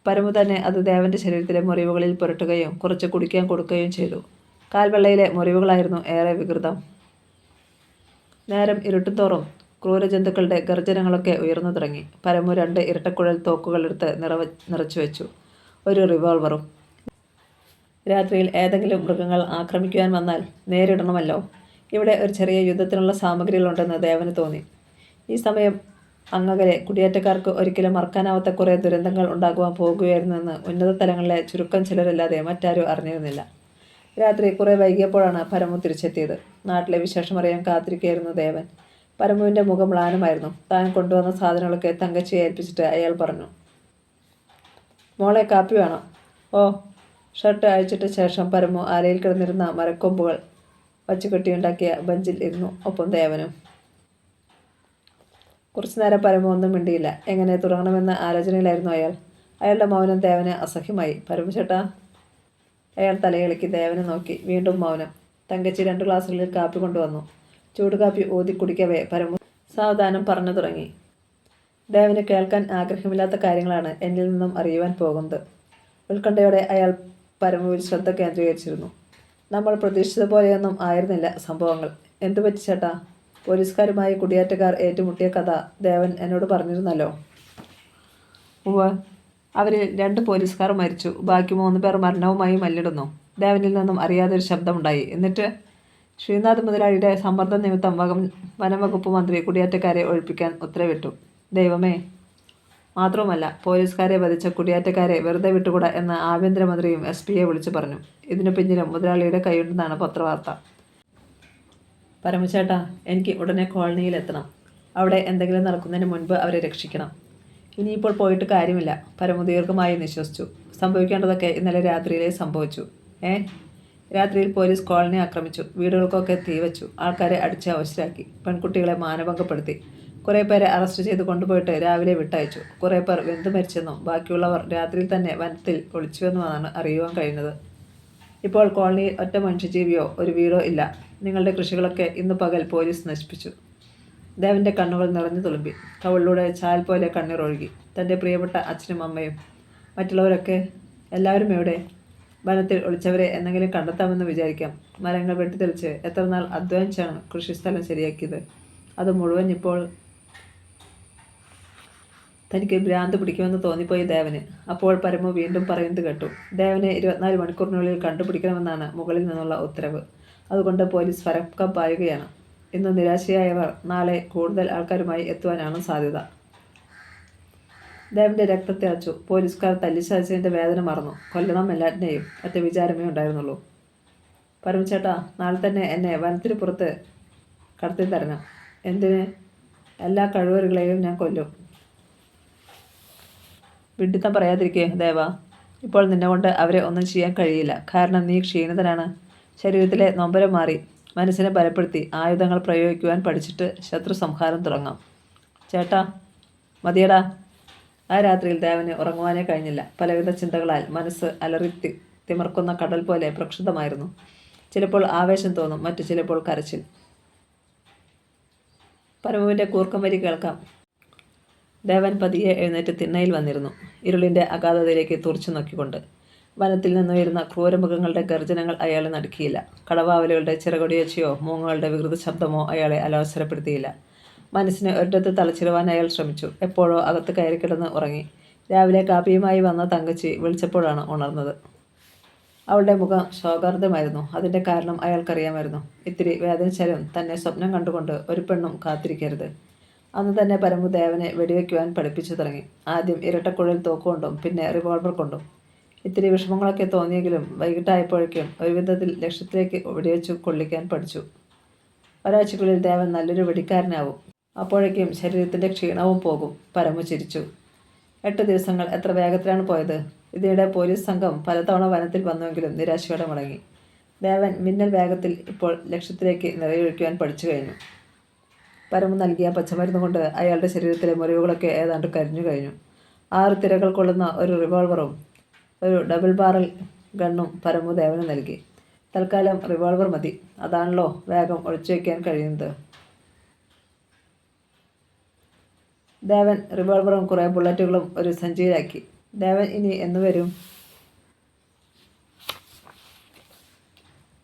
പരമു തന്നെ അത് ദേവൻ്റെ ശരീരത്തിലെ മുറിവുകളിൽ പുരട്ടുകയും കുറച്ച് കുടിക്കാൻ കൊടുക്കുകയും ചെയ്തു. കാൽവെള്ളയിലെ മുറിവുകളായിരുന്നു ഏറെ വികൃതം. നേരം ഇരുട്ടുന്തോറും ക്രൂരജന്തുക്കളുടെ ഗർജനങ്ങളൊക്കെ ഉയർന്നു തുടങ്ങി. പരമു 2 ഇരട്ടക്കുഴൽ തോക്കുകളെടുത്ത് നിറച്ചു വെച്ചു. ഒരു റിവോൾവറും. രാത്രിയിൽ ഏതെങ്കിലും മൃഗങ്ങൾ ആക്രമിക്കുവാൻ വന്നാൽ നേരിടണമല്ലോ. ഇവിടെ ഒരു ചെറിയ യുദ്ധത്തിനുള്ള സാമഗ്രികളുണ്ടെന്ന് ദേവന് തോന്നി. ഈ സമയം അങ്ങകലെ കുടിയേറ്റക്കാർക്ക് ഒരിക്കലും മറക്കാനാവാത്ത കുറേ ദുരന്തങ്ങൾ ഉണ്ടാകുവാൻ പോകുകയായിരുന്നെന്ന് ഉന്നത തലങ്ങളിലെ ചുരുക്കം ചിലരല്ലാതെ മറ്റാരും അറിഞ്ഞിരുന്നില്ല. രാത്രി കുറെ വൈകിയപ്പോഴാണ് പരമു തിരിച്ചെത്തിയത്. നാട്ടിലെ വിശേഷമറിയാൻ കാത്തിരിക്കുകയായിരുന്നു ദേവൻ. പരമുവിൻ്റെ മുഖം മ്ലാനമായിരുന്നു. താൻ കൊണ്ടുവന്ന സാധനങ്ങളൊക്കെ തങ്കച്ചിയെ ഏൽപ്പിച്ചിട്ട് അയാൾ പറഞ്ഞു. മോളെ, കാപ്പി വേണം? ഓ. ഷർട്ട് അഴിച്ചിട്ട ശേഷം പരമു ആലയിൽ കിടന്നിരുന്ന മരക്കൊമ്പുകൾ വച്ചുകെട്ടിയുണ്ടാക്കിയ ബെഞ്ചിൽ ഇരുന്നു. ഒപ്പം ദേവനും. കുറച്ചുനേരം പരമു ഒന്നും മിണ്ടിയില്ല. എങ്ങനെ തുടങ്ങണമെന്ന ആലോചനയിലായിരുന്നു അയാൾ. അയാളുടെ മൗനം ദേവന് അസഹ്യമായി. പരമു ചേട്ടാ. അയാൾ തലയിളക്കി ദേവനെ നോക്കി. വീണ്ടും മൗനം. തങ്കച്ചി 2 ഗ്ലാസുകളിൽ കാപ്പി കൊണ്ടുവന്നു. ചൂടുകാപ്പി ഊതി കുടിക്കവേ പരമു സാവധാനം പറഞ്ഞു തുടങ്ങി. ദേവന് കേൾക്കാൻ ആഗ്രഹമില്ലാത്ത കാര്യങ്ങളാണ് എന്നിൽ നിന്നും അറിയുവാൻ പോകുന്നത്. ഉത്കണ്ഠയോടെ അയാൾ പരമുവിൽ ശ്രദ്ധ കേന്ദ്രീകരിച്ചിരുന്നു. നമ്മൾ പ്രതീക്ഷിച്ചതുപോലെയൊന്നും ആയിരുന്നില്ല സംഭവങ്ങൾ. എന്തുപറ്റി ചേട്ടാ? പോലീസുകാരുമായി കുടിയേറ്റക്കാർ ഏറ്റുമുട്ടിയ കഥ ദേവൻ എന്നോട് പറഞ്ഞിരുന്നല്ലോ. ഉവ്വ്, അവരിൽ 2 പോലീസുകാർ മരിച്ചു. ബാക്കി 3 പേർ മരണവുമായി മല്ലിടുന്നു. ദേവനിൽ നിന്നും അറിയാതൊരു ശബ്ദമുണ്ടായി. എന്നിട്ട് ശ്രീനാഥ് മുതലാളിയുടെ സമ്മർദ്ദം നിമിത്തം വനം വകുപ്പ് മന്ത്രി കുടിയേറ്റക്കാരെ ഒഴിപ്പിക്കാൻ ഉത്തരവിട്ടു. ദൈവമേ! മാത്രവുമല്ല, പോലീസുകാരെ വധിച്ച കുടിയേറ്റക്കാരെ വെറുതെ വിട്ടുകൂടാ എന്ന് ആഭ്യന്തരമന്ത്രിയും SP-യെ വിളിച്ചു പറഞ്ഞു. ഇതിനു പിന്നിലും മുതലാളിയുടെ കൈയുണ്ടെന്നാണ് പത്രവാർത്ത. പരമചേട്ടാ, എനിക്ക് ഉടനെ കോളനിയിലെത്തണം. അവിടെ എന്തെങ്കിലും നടക്കുന്നതിന് മുൻപ് അവരെ രക്ഷിക്കണം. ഇനിയിപ്പോൾ പോയിട്ട് കാര്യമില്ല. പരമു ദീർഘമായി നിശ്വസിച്ചു. സംഭവിക്കേണ്ടതൊക്കെ ഇന്നലെ രാത്രിയിലേ സംഭവിച്ചു. രാത്രിയിൽ പോലീസ് കോളനി ആക്രമിച്ചു. വീടുകൾക്കൊക്കെ തീവച്ചു. ആൾക്കാരെ അടിച്ച് അവശരാക്കി. പെൺകുട്ടികളെ മാനഭംഗപ്പെടുത്തി. കുറേ പേരെ അറസ്റ്റ് ചെയ്ത് കൊണ്ടുപോയിട്ട് രാവിലെ വിട്ടയച്ചു. കുറേ പേർ വെന്തു മരിച്ചെന്നും ബാക്കിയുള്ളവർ രാത്രിയിൽ തന്നെ വനത്തിൽ ഒളിച്ചുവെന്നുമാണ് അറിയുവാൻ കഴിഞ്ഞത്. ഇപ്പോൾ കോളനിയിൽ ഒറ്റ മനുഷ്യജീവിയോ ഒരു വീടോ ഇല്ല. നിങ്ങളുടെ കൃഷികളൊക്കെ ഇന്ന് പകൽ പോലീസ് നശിപ്പിച്ചു. ദേവൻ്റെ കണ്ണുകൾ നിറഞ്ഞു തുളുമ്പി. കവിളിലൂടെ ചാൽ പോലെ കണ്ണീർ ഒഴുകി. തൻ്റെ പ്രിയപ്പെട്ട അച്ഛനും അമ്മയും മറ്റുള്ളവരൊക്കെ, എല്ലാവരും എവിടെ? വനത്തിൽ ഒളിച്ചവരെ എന്തെങ്കിലും കണ്ടെത്താമെന്ന് വിചാരിക്കാം. മരങ്ങൾ വെട്ടിത്തെളിച്ച് എത്ര നാൾ അധ്വാനിച്ചാണ് കൃഷിസ്ഥലം ശരിയാക്കിയത്. അത് മുഴുവൻ ഇപ്പോൾ. തനിക്ക് ഭ്രാന്ത് പിടിക്കുമെന്ന് തോന്നിപ്പോയി ദേവന്. അപ്പോൾ പരമു വീണ്ടും പറയുന്നത് കേട്ടു. ദേവനെ 24 മണിക്കൂറിനുള്ളിൽ കണ്ടുപിടിക്കണമെന്നാണ് മുകളിൽ നിന്നുള്ള ഉത്തരവ്. അതുകൊണ്ട് പോലീസ് പരക്കം പായുകയാണ്. ഇന്ന് നിരാശയായവർ നാളെ കൂടുതൽ ആൾക്കാരുമായി എത്തുവാനാണ് സാധ്യത. ദേവന്റെ രക്തത്തിളച്ചു. പോലീസുകാർ തല്ലിച്ചതച്ചതിൻ്റെ വേദന മറന്നു. കൊല്ലണം എല്ലാറ്റിനെയും ഒറ്റ വിചാരമേ ഉണ്ടായിരുന്നുള്ളൂ. പരമചേട്ടാ, നാളെ തന്നെ എന്നെ വനത്തിന് പുറത്ത് കടത്തി തരണം. എന്തിന്? എല്ലാ കഴിവറുകളെയും ഞാൻ കൊല്ലും. വിഡ്ഢിത്തം പറയാതിരിക്കേ ദേവ. ഇപ്പോൾ നിന്നെക്കൊണ്ട് അവരെ ഒന്നും ചെയ്യാൻ കഴിയില്ല. കാരണം നീ ക്ഷീണിതനാണ്. ശരീരത്തിലെ നൊമ്പരം മാറി. മനസ്സിനെ ബലപ്പെടുത്തി ആയുധങ്ങൾ പ്രയോഗിക്കുവാൻ പഠിച്ചിട്ട് ശത്രു സംഹാരം തുടങ്ങാം. ചേട്ടാ, മതിയടാ. ആ രാത്രിയിൽ ദേവന് ഉറങ്ങുവാനേ കഴിഞ്ഞില്ല. പലവിധ ചിന്തകളാൽ മനസ്സ് അലറി തിമർക്കുന്ന കടൽ പോലെ പ്രക്ഷുബ്ധമായിരുന്നു. ചിലപ്പോൾ ആവേശം തോന്നും, മറ്റു ചിലപ്പോൾ കരച്ചിൽ. പരമുവിൻ്റെ കൂർക്കം വരി കേൾക്കാം. ദേവൻ പതിയെ എഴുന്നേറ്റ് തിണ്ണയിൽ വന്നിരുന്നു. ഇരുളിൻ്റെ അഗാധതയിലേക്ക് തുറച്ചു നോക്കിക്കൊണ്ട്. വനത്തിൽ നിന്നുയരുന്ന ക്രൂരമൃഗങ്ങളുടെ ഗർജനങ്ങൾ അയാളെ നടുക്കിയില്ല. കടവാവലുകളുടെ ചിറകൊടിയച്ചയോ മൂങ്ങകളുടെ വികൃത ശബ്ദമോ അയാളെ അലോസരപ്പെടുത്തിയില്ല. മനസ്സിനെ ഒരിടത്ത് തളച്ചിടുവാൻ അയാൾ ശ്രമിച്ചു. എപ്പോഴോ അകത്ത് കയറിക്കിടന്ന് ഉറങ്ങി. രാവിലെ കാപ്പിയുമായി വന്ന തങ്കച്ചി വിളിച്ചപ്പോഴാണ് ഉണർന്നത്. അവളുടെ മുഖം ശോകാർദ്ധമായിരുന്നു. അതിൻ്റെ കാരണം അയാൾക്കറിയാമായിരുന്നു. ഇത്തിരി വേദനിച്ചാലും തന്നെ സ്വപ്നം കണ്ടുകൊണ്ട് ഒരു പെണ്ണും കാത്തിരിക്കരുത്. അന്ന് തന്നെ പരമു ദേവനെ വെടിവെക്കുവാൻ പഠിപ്പിച്ചു തുടങ്ങി. ആദ്യം ഇരട്ടക്കുഴൽ തോക്കുകൊണ്ടും പിന്നെ റിവോൾവർ കൊണ്ടും. ഇത്തിരി വിഷമങ്ങളൊക്കെ തോന്നിയെങ്കിലും വൈകിട്ടായപ്പോഴേക്കും ഒരു വിധത്തിൽ ലക്ഷ്യത്തിലേക്ക് വെടിവെച്ചു കൊള്ളിക്കാൻ പഠിച്ചു. ഒരാഴ്ചക്കുള്ളിൽ ദേവൻ നല്ലൊരു വെടിക്കാരനാവും. അപ്പോഴേക്കും ശരീരത്തിൻ്റെ ക്ഷീണവും പോകും. പരമു ചിരിച്ചു. 8 ദിവസങ്ങൾ എത്ര വേഗത്തിലാണ് പോയത്. ഇതിനിടെ പോലീസ് സംഘം പലതവണ വനത്തിൽ വന്നുവെങ്കിലും നിരാശയോടെ മടങ്ങി. ദേവൻ മിന്നൽ വേഗത്തിൽ ഇപ്പോൾ ലക്ഷ്യത്തിലേക്ക് നിറയൊഴിക്കുവാൻ പഠിച്ചു കഴിഞ്ഞു. പരമു നൽകിയ പച്ചമരുന്ന് കൊണ്ട് അയാളുടെ ശരീരത്തിലെ മുറിവുകളൊക്കെ ഏതാണ്ട് കരിഞ്ഞു കഴിഞ്ഞു. 6 തിരകൾ കൊള്ളുന്ന ഒരു റിവോൾവറും ഒരു ഡബിൾ ബാരൽ ഗണ്ണും പരമു ദേവന് നൽകി. തൽക്കാലം റിവോൾവർ മതി. അതാണല്ലോ വേഗം ഒളിച്ചു വയ്ക്കാൻ കഴിയുന്നത്. ദേവൻ റിവോൾവറും കുറേ ബുള്ളറ്റുകളും ഒരു സഞ്ചിയിലാക്കി. ദേവൻ ഇനി എന്ന് വരും?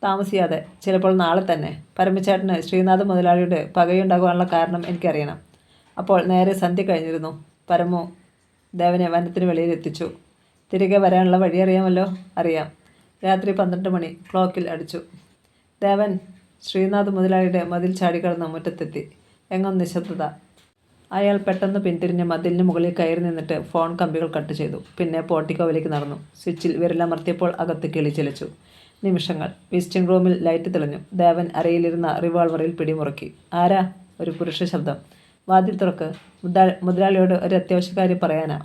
താമസിയാതെ, ചിലപ്പോൾ നാളെ തന്നെ. പരമചേട്ടന് ശ്രീനാഥ് മുതലാളിയുടെ പകയുണ്ടാകുവാനുള്ള കാരണം എനിക്കറിയണം. അപ്പോൾ നേരെ സന്ധ്യ കഴിഞ്ഞിരുന്നു. പരമു ദേവനെ വനത്തിന് വെളിയിലെത്തിച്ചു. തിരികെ വരാനുള്ള വഴി അറിയാമല്ലോ. അറിയാം. രാത്രി 12 മണി ക്ലോക്കിൽ അടിച്ചു. ദേവൻ ശ്രീനാഥ് മുതലാളിയുടെ മതിൽ ചാടിക്കടന്ന് മുറ്റത്തെത്തി. എങ്ങും നിശബ്ദത. അയാൾ പെട്ടെന്ന് പിന്തിരിഞ്ഞ് മതിലിന് മുകളിൽ കയറി നിന്നിട്ട് ഫോൺ കമ്പികൾ കട്ട് ചെയ്തു. പിന്നെ പോർട്ടിക്കോവിലേക്ക് നടന്നു. സ്വിച്ചിൽ വിരലമർത്തിയപ്പോൾ അകത്ത് കിളിച്ചിലച്ചു. നിമിഷങ്ങൾ. വിസിറ്റിംഗ് റൂമിൽ ലൈറ്റ് തെളിഞ്ഞു. ദേവൻ അരയിലിരുന്ന റിവോൾവറിൽ പിടിമുറുക്കി. ആരാ? ഒരു പുരുഷ ശബ്ദം. വാതിൽ തുറക്ക്. മുതലാളിയോട് ഒരു അത്യാവശ്യക്കാര്യം പറയാനാ.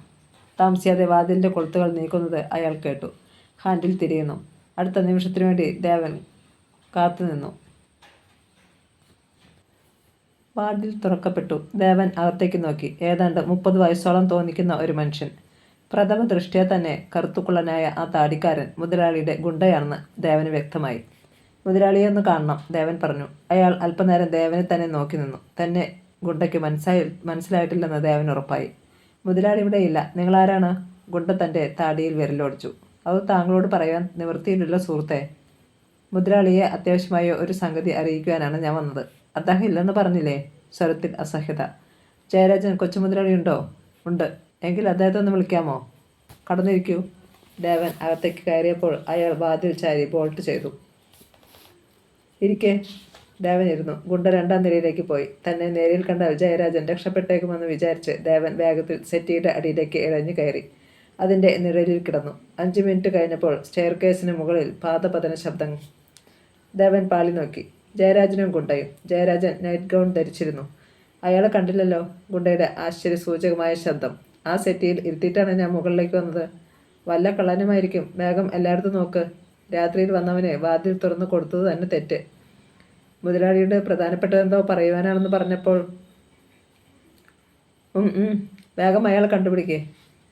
താമസിയാതെ വാതിലിൻ്റെ കൊളുത്തുകൾ നീക്കുന്നത് അയാൾ കേട്ടു. ഹാൻഡിൽ തിരിയുന്നു. അടുത്ത നിമിഷത്തിനു വേണ്ടി ദേവൻ കാത്തുനിന്നു. വാതിൽ തുറക്കപ്പെട്ടു. ദേവൻ അകത്തേക്ക് നോക്കി. ഏതാണ്ട് 30 വയസ്സോളം തോന്നിക്കുന്ന ഒരു മനുഷ്യൻ. പ്രഥമ ദൃഷ്ട്യാ തന്നെ കറുത്തുക്കുള്ളനായ ആ താടിക്കാരൻ മുതലാളിയുടെ ഗുണ്ടയാണെന്ന് ദേവന് വ്യക്തമായി. മുതലാളിയെ ഒന്ന് കാണണം, ദേവൻ പറഞ്ഞു. അയാൾ അല്പനേരം ദേവനെ തന്നെ നോക്കി നിന്നു. തന്നെ ഗുണ്ടയ്ക്ക് മനസ്സിലായിട്ടില്ലെന്ന് ദേവൻ ഉറപ്പായി. മുതലാളി ഇവിടെയില്ല. നിങ്ങളാരാണ്? ഗുണ്ട തൻ്റെ താടിയിൽ വിരലോടിച്ചു. അത് താങ്കളോട് പറയാൻ നിവൃത്തിയിലുള്ള സുഹൃത്തെ. മുതലാളിയെ അത്യാവശ്യമായ ഒരു സംഗതി അറിയിക്കുവാനാണ് ഞാൻ വന്നത്. അദ്ദേഹം ഇല്ലെന്ന് പറഞ്ഞില്ലേ? സ്വരത്തിൽ അസഹ്യത. ജയരാജൻ കൊച്ചുമുതലാളിയുണ്ടോ? ഉണ്ട്. എങ്കിൽ അദ്ദേഹത്തെ ഒന്ന് വിളിക്കാമോ? കടന്നിരിക്കൂ. ദേവൻ അകത്തേക്ക് കയറിയപ്പോൾ അയാൾ വാതിൽ ചാരി ബോൾട്ട് ചെയ്തു. ഇരിക്കേ. ദേവൻ ഇരുന്നു. ഗുണ്ട 2ാം നിലയിലേക്ക് പോയി. തന്നെ നേരിൽ കണ്ടാൽ ജയരാജൻ രക്ഷപ്പെട്ടേക്കുമെന്ന് വിചാരിച്ച് ദേവൻ വേഗത്തിൽ സെറ്റിയുടെ അടിയിലേക്ക് ഇഴഞ്ഞു കയറി അതിൻ്റെ നിഴലിൽ കിടന്നു. 5 മിനിറ്റ് കഴിഞ്ഞപ്പോൾ സ്റ്റെയർ കേസിന് മുകളിൽ പാദപതന ശബ്ദം. ദേവൻ പാളി നോക്കി. ജയരാജനും ഗുണ്ടയും. ജയരാജൻ നൈറ്റ് ഗൗൺ ധരിച്ചിരുന്നു. അയാളെ കണ്ടില്ലല്ലോ. ഗുണ്ടയുടെ ആശ്ചര്യസൂചകമായ ശബ്ദം. ആ സെറ്റിയിൽ ഇരുത്തിയിട്ടാണ് ഞാൻ മുകളിലേക്ക് വന്നത്. വല്ല കള്ളനുമായിരിക്കും. വേഗം എല്ലായിടത്തും നോക്ക്. രാത്രിയിൽ വന്നവന് വാതിൽ തുറന്നു കൊടുത്തത് തന്നെ തെറ്റ്. മുതലാളിയുടെ പ്രധാനപ്പെട്ടതെന്തോ പറയുവാനാണെന്ന് പറഞ്ഞപ്പോൾ വേഗം അയാളെ കണ്ടുപിടിക്കേ.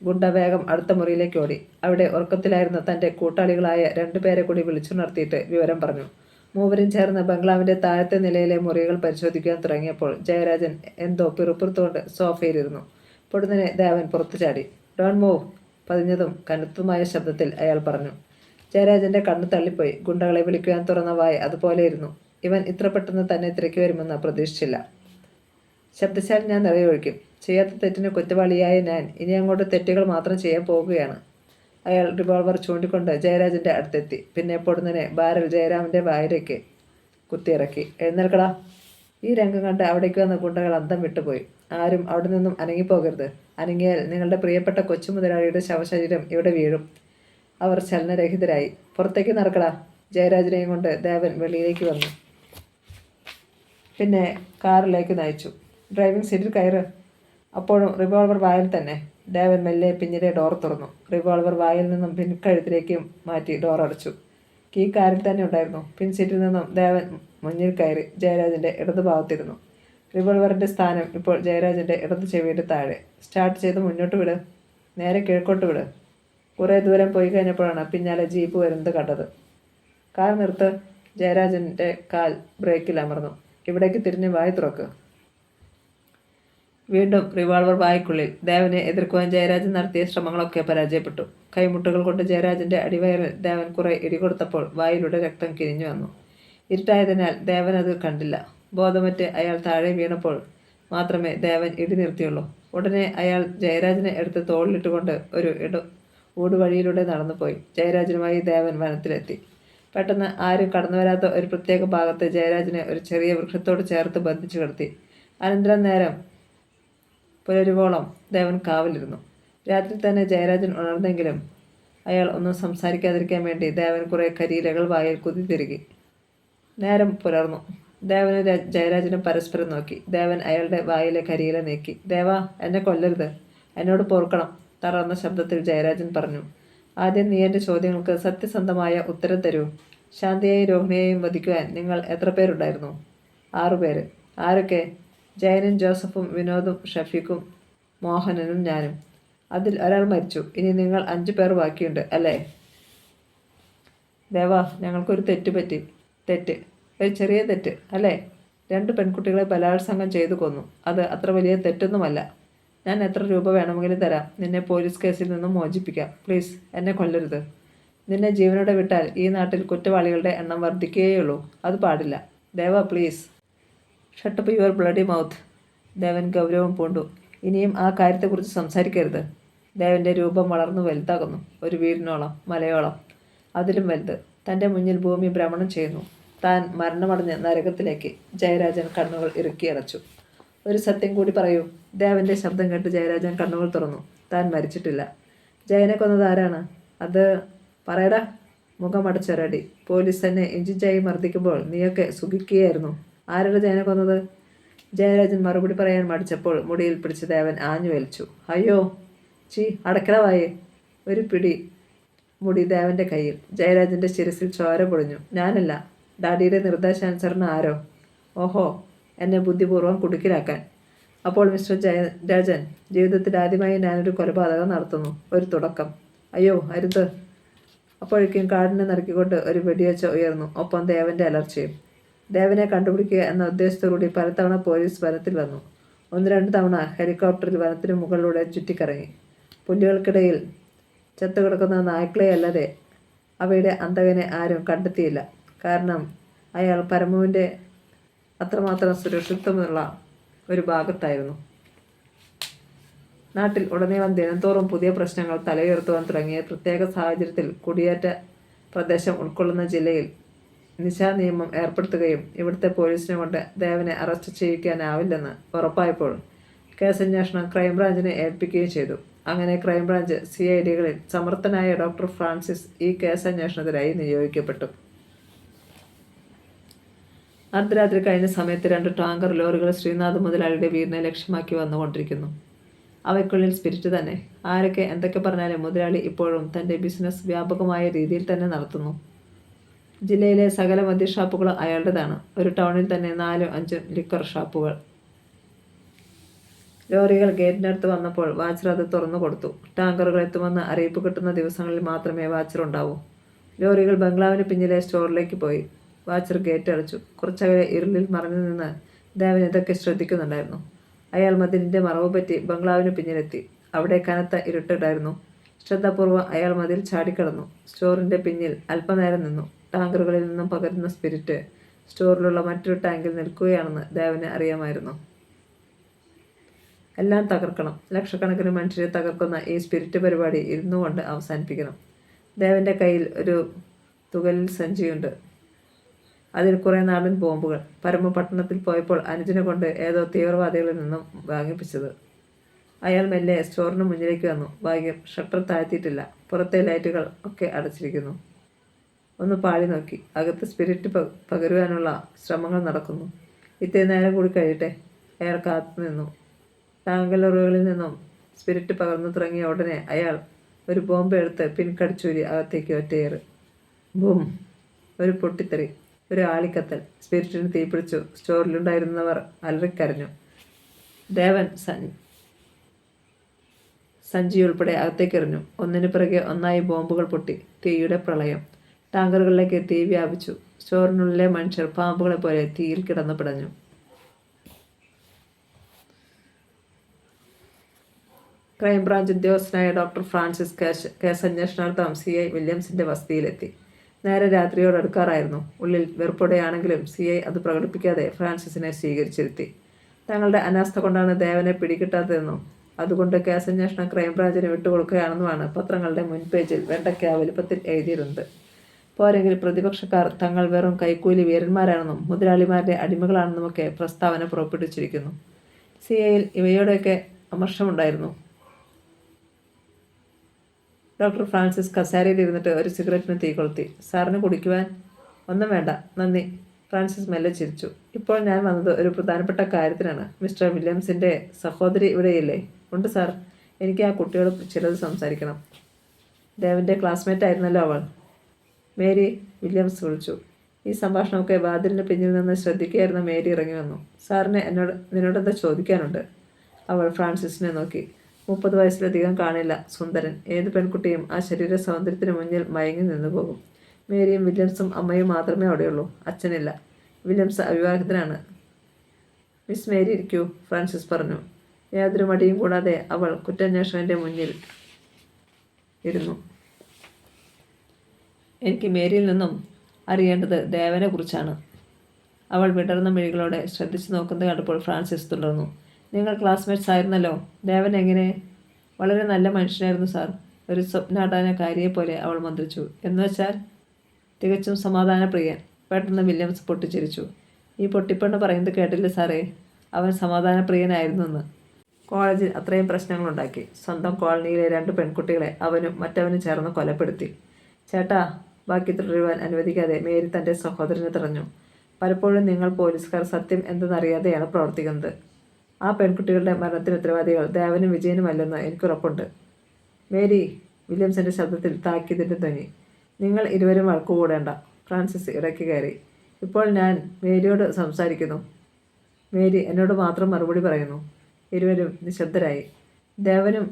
ഗുണ്ട വേഗം അടുത്ത മുറിയിലേക്ക് ഓടി. അവിടെ ഉറക്കത്തിലായിരുന്ന തൻ്റെ കൂട്ടാളികളായ 2 പേരെ കൂടി വിളിച്ചുണർത്തിയിട്ട് വിവരം പറഞ്ഞു. മൂവരും ചേർന്ന് ബംഗ്ലാവിൻ്റെ താഴത്തെ നിലയിലെ മുറികൾ പരിശോധിക്കാൻ തുടങ്ങിയപ്പോൾ ജയരാജൻ എന്തോ പിറുപിറുത്തുകൊണ്ട് സോഫയിലിരുന്നു. പൊടുന്നനെ ദേവൻ പുറത്തു ചാടി. Don move. പതിഞ്ഞതും കനത്തതുമായ ശബ്ദത്തിൽ അയാൾ പറഞ്ഞു. ജയരാജൻ്റെ കണ്ണ് തള്ളിപ്പോയി. ഗുണ്ടകളെ വിളിക്കുവാൻ തുറന്ന വായ അതുപോലെ ഇരുന്നു. ഇവൻ ഇത്ര പെട്ടെന്ന് തന്നെ തിരക്കി വരുമെന്ന് പ്രതീക്ഷിച്ചില്ല. ശബ്ദശാലി ഞാൻ നിറയൊഴിക്കും. ചെയ്യാത്ത തെറ്റിന് കുറ്റവാളിയായ ഞാൻ ഇനി അങ്ങോട്ട് തെറ്റുകൾ മാത്രം ചെയ്യാൻ പോകുകയാണ്. അയാൾ റിവോൾവർ ചൂണ്ടിക്കൊണ്ട് ജയരാജൻ്റെ അടുത്തെത്തി. പിന്നെ പൊടുന്നനെ ബാരൽ ജയരാമൻ്റെ വായിലേക്ക് കുത്തിയിറക്കി. എഴുന്നേൽക്കടാ. ഈ രംഗം കണ്ട് അവിടേക്ക് വന്ന ഗുണ്ടകൾ അന്തം വിട്ടുപോയി. ആരും അവിടെ നിന്നും അനങ്ങിപ്പോകരുത്. അനങ്ങിയാൽ നിങ്ങളുടെ പ്രിയപ്പെട്ട കൊച്ചു മുതലാളിയുടെ ശവശരീരം ഇവിടെ വീഴും. അവർ ചലനരഹിതരായി. പുറത്തേക്ക് നടക്കടാ. ജയരാജനെയും കൊണ്ട് ദേവൻ വെളിയിലേക്ക് വന്നു. പിന്നെ കാറിലേക്ക് നയിച്ചു. ഡ്രൈവിംഗ് സീറ്റിൽ കയറ്. അപ്പോഴും റിവോൾവർ വായിൽ തന്നെ. ദേവൻ മെല്ലെ പിന്നിലെ ഡോർ തുറന്നു. റിവോൾവർ വായിൽ നിന്നും പിൻകഴുത്തിലേക്ക് മാറ്റി ഡോർ അടച്ചു. കീ കാറിൽ തന്നെ ഉണ്ടായിരുന്നു. പിൻസീറ്റിൽ നിന്നും ദേവൻ മുന്നിൽ കയറി ജയരാജൻ്റെ ഇടതുഭാഗത്തിരുന്നു. റിവോൾവറിൻ്റെ സ്ഥാനം ഇപ്പോൾ ജയരാജൻ്റെ ഇടതു ചെവിയുടെ താഴെ. സ്റ്റാർട്ട് ചെയ്ത് മുന്നോട്ട് വിട്. നേരെ കിഴക്കോട്ട് വിട്. കുറേ ദൂരം പോയി കഴിഞ്ഞപ്പോഴാണ് പിന്നാലെ ജീപ്പ് വരുന്നത് കണ്ടത്. കാർ നിർത്ത്. ജയരാജൻ്റെ കാൽ ബ്രേക്കിൽ അമർന്നു. ഇവിടേക്ക് തിരിഞ്ഞ് വായി തുറക്ക്. വീണ്ടും റിവോൾവർ വായ്ക്കുള്ളിൽ. ദേവനെ എതിർക്കുവാൻ ജയരാജൻ നടത്തിയ ശ്രമങ്ങളൊക്കെ പരാജയപ്പെട്ടു. കൈമുട്ടുകൾ കൊണ്ട് ജയരാജൻ്റെ അടിവയറിൽ ദേവൻ കുറെ ഇടികൊടുത്തപ്പോൾ വായിലൂടെ രക്തം കിനിഞ്ഞു വന്നു. ഇരുട്ടായതിനാൽ ദേവൻ അത് കണ്ടില്ല. ബോധമറ്റ് അയാൾ താഴെ വീണപ്പോൾ മാത്രമേ ദേവൻ ഇടി നിർത്തിയുള്ളൂ. ഉടനെ അയാൾ ജയരാജനെ എടുത്ത് തോളിലിട്ടുകൊണ്ട് ഒരു ഊടുവഴിയിലൂടെ നടന്നുപോയി. ജയരാജനുമായി ദേവൻ വനത്തിലെത്തി. പെട്ടെന്ന് ആരും കടന്നു വരാത്ത ഒരു പ്രത്യേക ഭാഗത്ത് ജയരാജനെ ഒരു ചെറിയ വൃക്ഷത്തോട് ചേർത്ത് ബന്ധിച്ചു കിടത്തി. അനന്തരം നേരം പുലരുവോളം ദേവൻ കാവലിരുന്നു. രാത്രി തന്നെ ജയരാജൻ ഉണർന്നെങ്കിലും അയാൾ ഒന്നും സംസാരിക്കാതിരിക്കാൻ വേണ്ടി ദേവൻ കുറേ കരിയിലകൾ വായിൽ കുതിതിരുകി. നേരം പുലർന്നു. ദേവനും ജയരാജനും പരസ്പരം നോക്കി. ദേവൻ അയാളുടെ വായിലെ കരിയില നീക്കി. ദേവാ, എന്നെ കൊല്ലരുത്. എന്നോട് പൊറുക്കണം. തറന്ന ശബ്ദത്തിൽ ജയരാജൻ പറഞ്ഞു. ആദ്യം നീ എൻ്റെ ചോദ്യങ്ങൾക്ക് സത്യസന്ധമായ ഉത്തരം തരൂ. ശാന്തിയെയും രോഹിണിയെയും വധിക്കുവാൻ നിങ്ങൾ എത്ര പേരുണ്ടായിരുന്നു? 6 പേര്. ആരൊക്കെ? ജയനും ജോസഫും വിനോദും ഷഫീഖും മോഹനനും ഞാനും. അതിൽ ഒരാൾ മരിച്ചു. ഇനി നിങ്ങൾ 5 പേർ ബാക്കിയുണ്ട് അല്ലേ? ദേവാ, ഞങ്ങൾക്കൊരു തെറ്റ് പറ്റി. തെറ്റ്? ഒരു ചെറിയ തെറ്റ് അല്ലേ? 2 പെൺകുട്ടികളെ ബലാത്സംഗം ചെയ്തു കൊന്നു. അത് അത്ര വലിയ തെറ്റൊന്നുമല്ല. ഞാൻ എത്ര രൂപ വേണമെങ്കിലും തരാം. നിന്നെ പോലീസ് കേസിൽ നിന്നും മോചിപ്പിക്കാം. പ്ലീസ്, എന്നെ കൊല്ലരുത്. നിന്നെ ജീവനോടെ വിട്ടാൽ ഈ നാട്ടിൽ കുറ്റവാളികളുടെ എണ്ണം വർദ്ധിക്കുകയുള്ളൂ. അത് പാടില്ല. ദേവാ, please. Shut up your bloody mouth. Devan ഗൗരവം പൂണ്ടു. ഇനിയും ആ കാര്യത്തെക്കുറിച്ച് സംസാരിക്കരുത്. ദേവൻ്റെ രൂപം വളർന്നു വലുതാകുന്നു. ഒരു വീടിനോളം, മലയോളം, അതിലും വലുത്. തൻ്റെ മുന്നിൽ ഭൂമി ഭ്രമണം ചെയ്യുന്നു. താൻ മരണമടഞ്ഞ് നരകത്തിലേക്ക്. ജയരാജൻ കണ്ണുകൾ ഇറുക്കിയടച്ചു. ഒരു സത്യം കൂടി പറയൂ. ദേവൻ്റെ ശബ്ദം കേട്ട് ജയരാജൻ കണ്ണുകൾ തുറന്നു. താൻ മരിച്ചിട്ടില്ല. ജയനെ കൊന്നത് ആരാണ്? അത് പറയടാ. മുഖം അടച്ചൊരടി. പോലീസ് തന്നെ ഇഞ്ചിഞ്ചായി മർദ്ദിക്കുമ്പോൾ നീയൊക്കെ സുഖിക്കുകയായിരുന്നു. ആരുടെ ജയനെ കൊന്നത്? ജയരാജൻ മറുപടി പറയാൻ മടിച്ചപ്പോൾ മുടിയിൽ പിടിച്ച് ദേവൻ ആഞ്ഞു വലിച്ചു. അയ്യോ, അടക്കടവായേ. ഒരു പിടി മുടി ദേവൻ്റെ കയ്യിൽ. ജയരാജൻ്റെ ശിരസിൽ ചോര പൊളിഞ്ഞു. ഞാനല്ല, ഡാഡിയുടെ നിർദ്ദേശാനുസരണം ആരോ. ഓഹോ, എന്നെ ബുദ്ധിപൂർവ്വം കുടുക്കിലാക്കാൻ. അപ്പോൾ മിസ്റ്റർ ജയരാജൻ, ജീവിതത്തിൽ ആദ്യമായി ഞാനൊരു കൊലപാതകം നടത്തുന്നു. ഒരു തുടക്കം. അയ്യോ, അരുത്. അപ്പോഴേക്കും കാടിനെ നറുക്കിക്കൊണ്ട് ഒരു വെടിവെച്ച ഉയർന്നു. ഒപ്പം ദേവൻ്റെ അലർച്ചയും. ദേവനെ കണ്ടുപിടിക്കുക എന്ന ഉദ്ദേശത്തോടുകൂടി പലതവണ പോലീസ് വനത്തിൽ വന്നു. 1-2 തവണ ഹെലികോപ്റ്ററിൽ വനത്തിന് മുകളിലൂടെ ചുറ്റിക്കറങ്ങി. പുല്ലുകൾക്കിടയിൽ ചത്തുകിടക്കുന്ന നായ്ക്കളെ അല്ലാതെ അവയുടെ അന്തകനെ ആരും കണ്ടെത്തിയില്ല. കാരണം അയാൾ പരമുവിൻ്റെ അത്രമാത്രം സുരക്ഷിതത്വമുള്ള ഒരു ഭാഗത്തായിരുന്നു. നാട്ടിൽ ഉടനീളം ദിനംതോറും പുതിയ പ്രശ്നങ്ങൾ തലയുയർത്തുവാൻ തുടങ്ങിയ പ്രത്യേക സാഹചര്യത്തിൽ കുടിയേറ്റ പ്രദേശം ഉൾക്കൊള്ളുന്ന ജില്ലയിൽ നിശാനിയമം ഏർപ്പെടുത്തുകയും ഇവിടുത്തെ പോലീസിനെ കൊണ്ട് ദേവനെ അറസ്റ്റ് ചെയ്യിക്കാനാവില്ലെന്ന് ഉറപ്പായപ്പോൾ കേസന്വേഷണം ക്രൈംബ്രാഞ്ചിനെ ഏൽപ്പിക്കുകയും ചെയ്തു. അങ്ങനെ ക്രൈംബ്രാഞ്ച് CIDകളിൽ സമർത്ഥനായ ഡോക്ടർ ഫ്രാൻസിസ് ഈ കേസന്വേഷണത്തിനായി നിയോഗിക്കപ്പെട്ടു. അർദ്ധരാത്രി കഴിഞ്ഞ സമയത്ത് 2 ടാങ്കർ ലോറികൾ ശ്രീനാഥ് മുതലാളിയുടെ വീടിനെ ലക്ഷ്യമാക്കി വന്നുകൊണ്ടിരിക്കുന്നു. അവയ്ക്കുള്ളിൽ സ്പിരിറ്റ് തന്നെ. ആരൊക്കെ എന്തൊക്കെ പറഞ്ഞാലും മുതലാളി ഇപ്പോഴും തൻ്റെ ബിസിനസ് വ്യാപകമായ രീതിയിൽ തന്നെ നടത്തുന്നു. ജില്ലയിലെ സകല മദ്യഷാപ്പുകളും അയാളുടേതാണ്. ഒരു ടൗണിൽ തന്നെ 4-5 ലിക്കർ ഷാപ്പുകൾ. ലോറികൾ ഗേറ്റിനടുത്ത് വന്നപ്പോൾ വാച്ചർ അത് തുറന്നു കൊടുത്തു. ടാങ്കറുകൾ എത്തുമെന്ന് അറിയിപ്പ് കിട്ടുന്ന ദിവസങ്ങളിൽ മാത്രമേ വാച്ചർ ഉണ്ടാവൂ. ലോറികൾ ബംഗ്ലാവിന് പിന്നിലെ സ്റ്റോറിലേക്ക് പോയി. വാച്ചർ ഗേറ്റ് അടച്ചു. കുറച്ചകലെ ഇരുളിൽ മറഞ്ഞു നിന്ന് ദേവൻ ഇതൊക്കെ ശ്രദ്ധിക്കുന്നുണ്ടായിരുന്നു. അയാൾ മതിലിൻ്റെ മറവ് പറ്റി ബംഗ്ലാവിന് പിന്നിലെത്തി. അവിടെ കനത്ത ഇരുട്ടുണ്ടായിരുന്നു. ശ്രദ്ധാപൂർവ്വം അയാൾ മതിൽ ചാടിക്കടന്നു. സ്റ്റോറിൻ്റെ പിന്നിൽ അല്പനേരം നിന്നു. ടാങ്കറുകളിൽ നിന്നും പകരുന്ന സ്പിരിറ്റ് സ്റ്റോറിലുള്ള മറ്റൊരു ടാങ്കിൽ നിൽക്കുകയാണെന്ന് ദേവന് അറിയാമായിരുന്നു. എല്ലാം തകർക്കണം. ലക്ഷക്കണക്കിന് മനുഷ്യരെ തകർക്കുന്ന ഈ സ്പിരിറ്റ് പരിപാടി ഇരുന്നുകൊണ്ട് അവസാനിപ്പിക്കണം. ദേവൻ്റെ കയ്യിൽ ഒരു തുകലിൽ സഞ്ചിയുണ്ട്. അതിൽ കുറേ നാടൻ ബോംബുകൾ. പരമ പട്ടണത്തിൽ പോയപ്പോൾ അനുജനെ കൊണ്ട് ഏതോ തീവ്രവാദികളിൽ നിന്നും വാങ്ങിപ്പിച്ചത്. അയാൾ മെല്ലെ സ്റ്റോറിന് മുന്നിലേക്ക് വന്നു. ഭാഗ്യം, ഷട്ടർ താഴ്ത്തിയിട്ടില്ല. പുറത്തെ ലൈറ്റുകൾ ഒക്കെ അടച്ചിരിക്കുന്നു. ഒന്ന് പാളി നോക്കി. അകത്ത് സ്പിരിറ്റ് പകരുവാനുള്ള ശ്രമങ്ങൾ നടക്കുന്നു. ഇത്തിരി നേരം കൂടി കഴിയട്ടെ. അയാൾ കാത്തു നിന്നു. ടാങ്കറുകളിൽ നിന്നും സ്പിരിറ്റ് പകർന്നു തുടങ്ങിയ ഉടനെ അയാൾ ഒരു ബോംബ് എടുത്ത് പിൻകടിച്ചൂരി അകത്തേക്ക് ഒറ്റയേറ്. ബൂം! ഒരു പൊട്ടിത്തെറി, ഒരു ആളിക്കത്തൽ. സ്പിരിറ്റിന് തീപിടിച്ചു. സ്റ്റോറിലുണ്ടായിരുന്നവർ അലറിക്കരഞ്ഞു. ദേവൻ സഞ്ചി ഉൾപ്പെടെ അകത്തേക്കെറിഞ്ഞു. ഒന്നിനു പിറകെ ഒന്നായി ബോംബുകൾ പൊട്ടി. തീയുടെ പ്രളയം. ടാങ്കറുകളിലേക്ക് തീ വ്യാപിച്ചു. സ്റ്റോറിനുള്ളിലെ മനുഷ്യർ പാമ്പുകളെ പോലെ തീയിൽ കിടന്നു പിടഞ്ഞു. ക്രൈംബ്രാഞ്ച് ഉദ്യോഗസ്ഥനായ ഡോക്ടർ ഫ്രാൻസിസ് കേസന്വേഷണാർത്ഥം CI വില്യംസിൻ്റെ വസതിയിലെത്തി. നേരെ രാത്രിയോടടുക്കാറായിരുന്നു. ഉള്ളിൽ വെറുപ്പോടെയാണെങ്കിലും CI അത് പ്രകടിപ്പിക്കാതെ ഫ്രാൻസിസിനെ സ്വീകരിച്ചിരുത്തി. തങ്ങളുടെ അനാസ്ഥ കൊണ്ടാണ് ദേവനെ പിടികിട്ടാത്തതെന്നും അതുകൊണ്ട് കേസന്വേഷണം ക്രൈംബ്രാഞ്ചിന് വിട്ടുകൊടുക്കുകയാണെന്നുമാണ് പത്രങ്ങളുടെ മുൻപേജിൽ വെണ്ടയ്ക്ക വലുപ്പത്തിൽ എഴുതിയിരുന്നത്. പോരെങ്കിൽ പ്രതിപക്ഷക്കാർ തങ്ങൾ വെറും കൈക്കൂലി വീരന്മാരാണെന്നും മുതലാളിമാരുടെ അടിമകളാണെന്നുമൊക്കെ പ്രസ്താവന പുറപ്പെടുവിച്ചിരിക്കുന്നു. CIയിൽ ഇവയോടെയൊക്കെ അമർഷമുണ്ടായിരുന്നു. ഡോക്ടർ ഫ്രാൻസിസ് കസേരയിൽ ഇരുന്നിട്ട് ഒരു സിഗരറ്റിന് തീ കൊളുത്തി. സാറിന് കുടിക്കുവാൻ? ഒന്നും വേണ്ട, നന്ദി. ഫ്രാൻസിസ് മെല്ലെ ചിരിച്ചു. ഇപ്പോൾ ഞാൻ വന്നത് ഒരു പ്രധാനപ്പെട്ട കാര്യത്തിനാണ്. മിസ്റ്റർ വില്യംസിൻ്റെ സഹോദരി ഇവിടെയില്ലേ? ഉണ്ട് സാർ. എനിക്ക് ആ കുട്ടിയോട് ചിലത് സംസാരിക്കണം. ദേവൻ്റെ ക്ലാസ്മേറ്റ് ആയിരുന്നല്ലോ അവൾ. മേരി, വില്യംസ് വിളിച്ചു. ഈ സംഭാഷണമൊക്കെ വാതിലിന് പിന്നിൽ നിന്ന് ശ്രദ്ധിക്കുകയായിരുന്ന മേരി ഇറങ്ങി വന്നു. സാറിന് നിന്നോടെന്താ ചോദിക്കാനുണ്ട്? അവൾ ഫ്രാൻസിസിനെ നോക്കി. 30 വയസ്സിലധികം കാണില്ല. സുന്ദരൻ. ഏത് പെൺകുട്ടിയും ആ ശരീര സൗന്ദര്യത്തിന് മുന്നിൽ മയങ്ങി നിന്നു പോകും. മേരിയും വില്യംസും അമ്മയും മാത്രമേ അവിടെയുള്ളൂ. അച്ഛനില്ല. വില്യംസ് അവിവാഹിതനാണ്. മിസ് മേരി ഇരിക്കൂ, ഫ്രാൻസിസ് പറഞ്ഞു. യാതൊരു മടിയും കൂടാതെ അവൾ കുറ്റാന്വേഷകൻ്റെ മുന്നിൽ ഇരുന്നു. എനിക്ക് മേരിയിൽ നിന്നും അറിയേണ്ടത് ദേവനെ കുറിച്ചാണ്. അവൾ വിടർന്ന മിഴികളോടെ ശ്രദ്ധിച്ചു നോക്കുന്നത് കണ്ടപ്പോൾ ഫ്രാൻസിസ് തുടർന്നു. നിങ്ങൾ ക്ലാസ്മേറ്റ്സ് ആയിരുന്നല്ലോ. ദേവൻ എങ്ങനെ? വളരെ നല്ല മനുഷ്യനായിരുന്നു സാർ. ഒരു സ്വപ്നാടനക്കാരിയെ പോലെ അവൾ മന്ത്രിച്ചു. എന്നുവെച്ചാൽ? തികച്ചും സമാധാനപ്രിയൻ. പെട്ടെന്ന് വില്യംസ് പൊട്ടിച്ചിരിച്ചു. ഈ പൊട്ടിപ്പെണ്ണ് പറയുന്നത് കേട്ടില്ല സാറേ. അവൻ സമാധാനപ്രിയനായിരുന്നെന്ന്. കോളേജിൽ അത്രയും പ്രശ്നങ്ങളുണ്ടാക്കി. സ്വന്തം കോളനിയിലെ 2 പെൺകുട്ടികളെ അവനും മറ്റവനും ചേർന്ന് കൊലപ്പെടുത്തി. ചേട്ടാ, ബാക്കി തുടരുവാൻ അനുവദിക്കാതെ മേരി തൻ്റെ സഹോദരനെ തടഞ്ഞു. പലപ്പോഴും നിങ്ങൾ പോലീസുകാർ സത്യം എന്തെന്നറിയാതെയാണ് പ്രവർത്തിക്കുന്നത്. ആ പെൺകുട്ടികളുടെ മരണത്തിന് ഉത്തരവാദികൾ ദേവനും വിജയനുമല്ലെന്ന് എനിക്കുറപ്പുണ്ട്. മേരി, വില്യംസിൻ്റെ ശബ്ദത്തിൽ താക്കീതിൻ്റെ ധ്വനി. നിങ്ങൾ ഇരുവരും വഴക്കുകൂടേണ്ട. ഫ്രാൻസിസ് ഇടയ്ക്ക് കയറി. ഇപ്പോൾ ഞാൻ മേരിയോട് സംസാരിക്കുന്നു. മേരി എന്നോട് മാത്രം മറുപടി പറയുന്നു. ഇരുവരും നിശബ്ദരായി. ദേവനും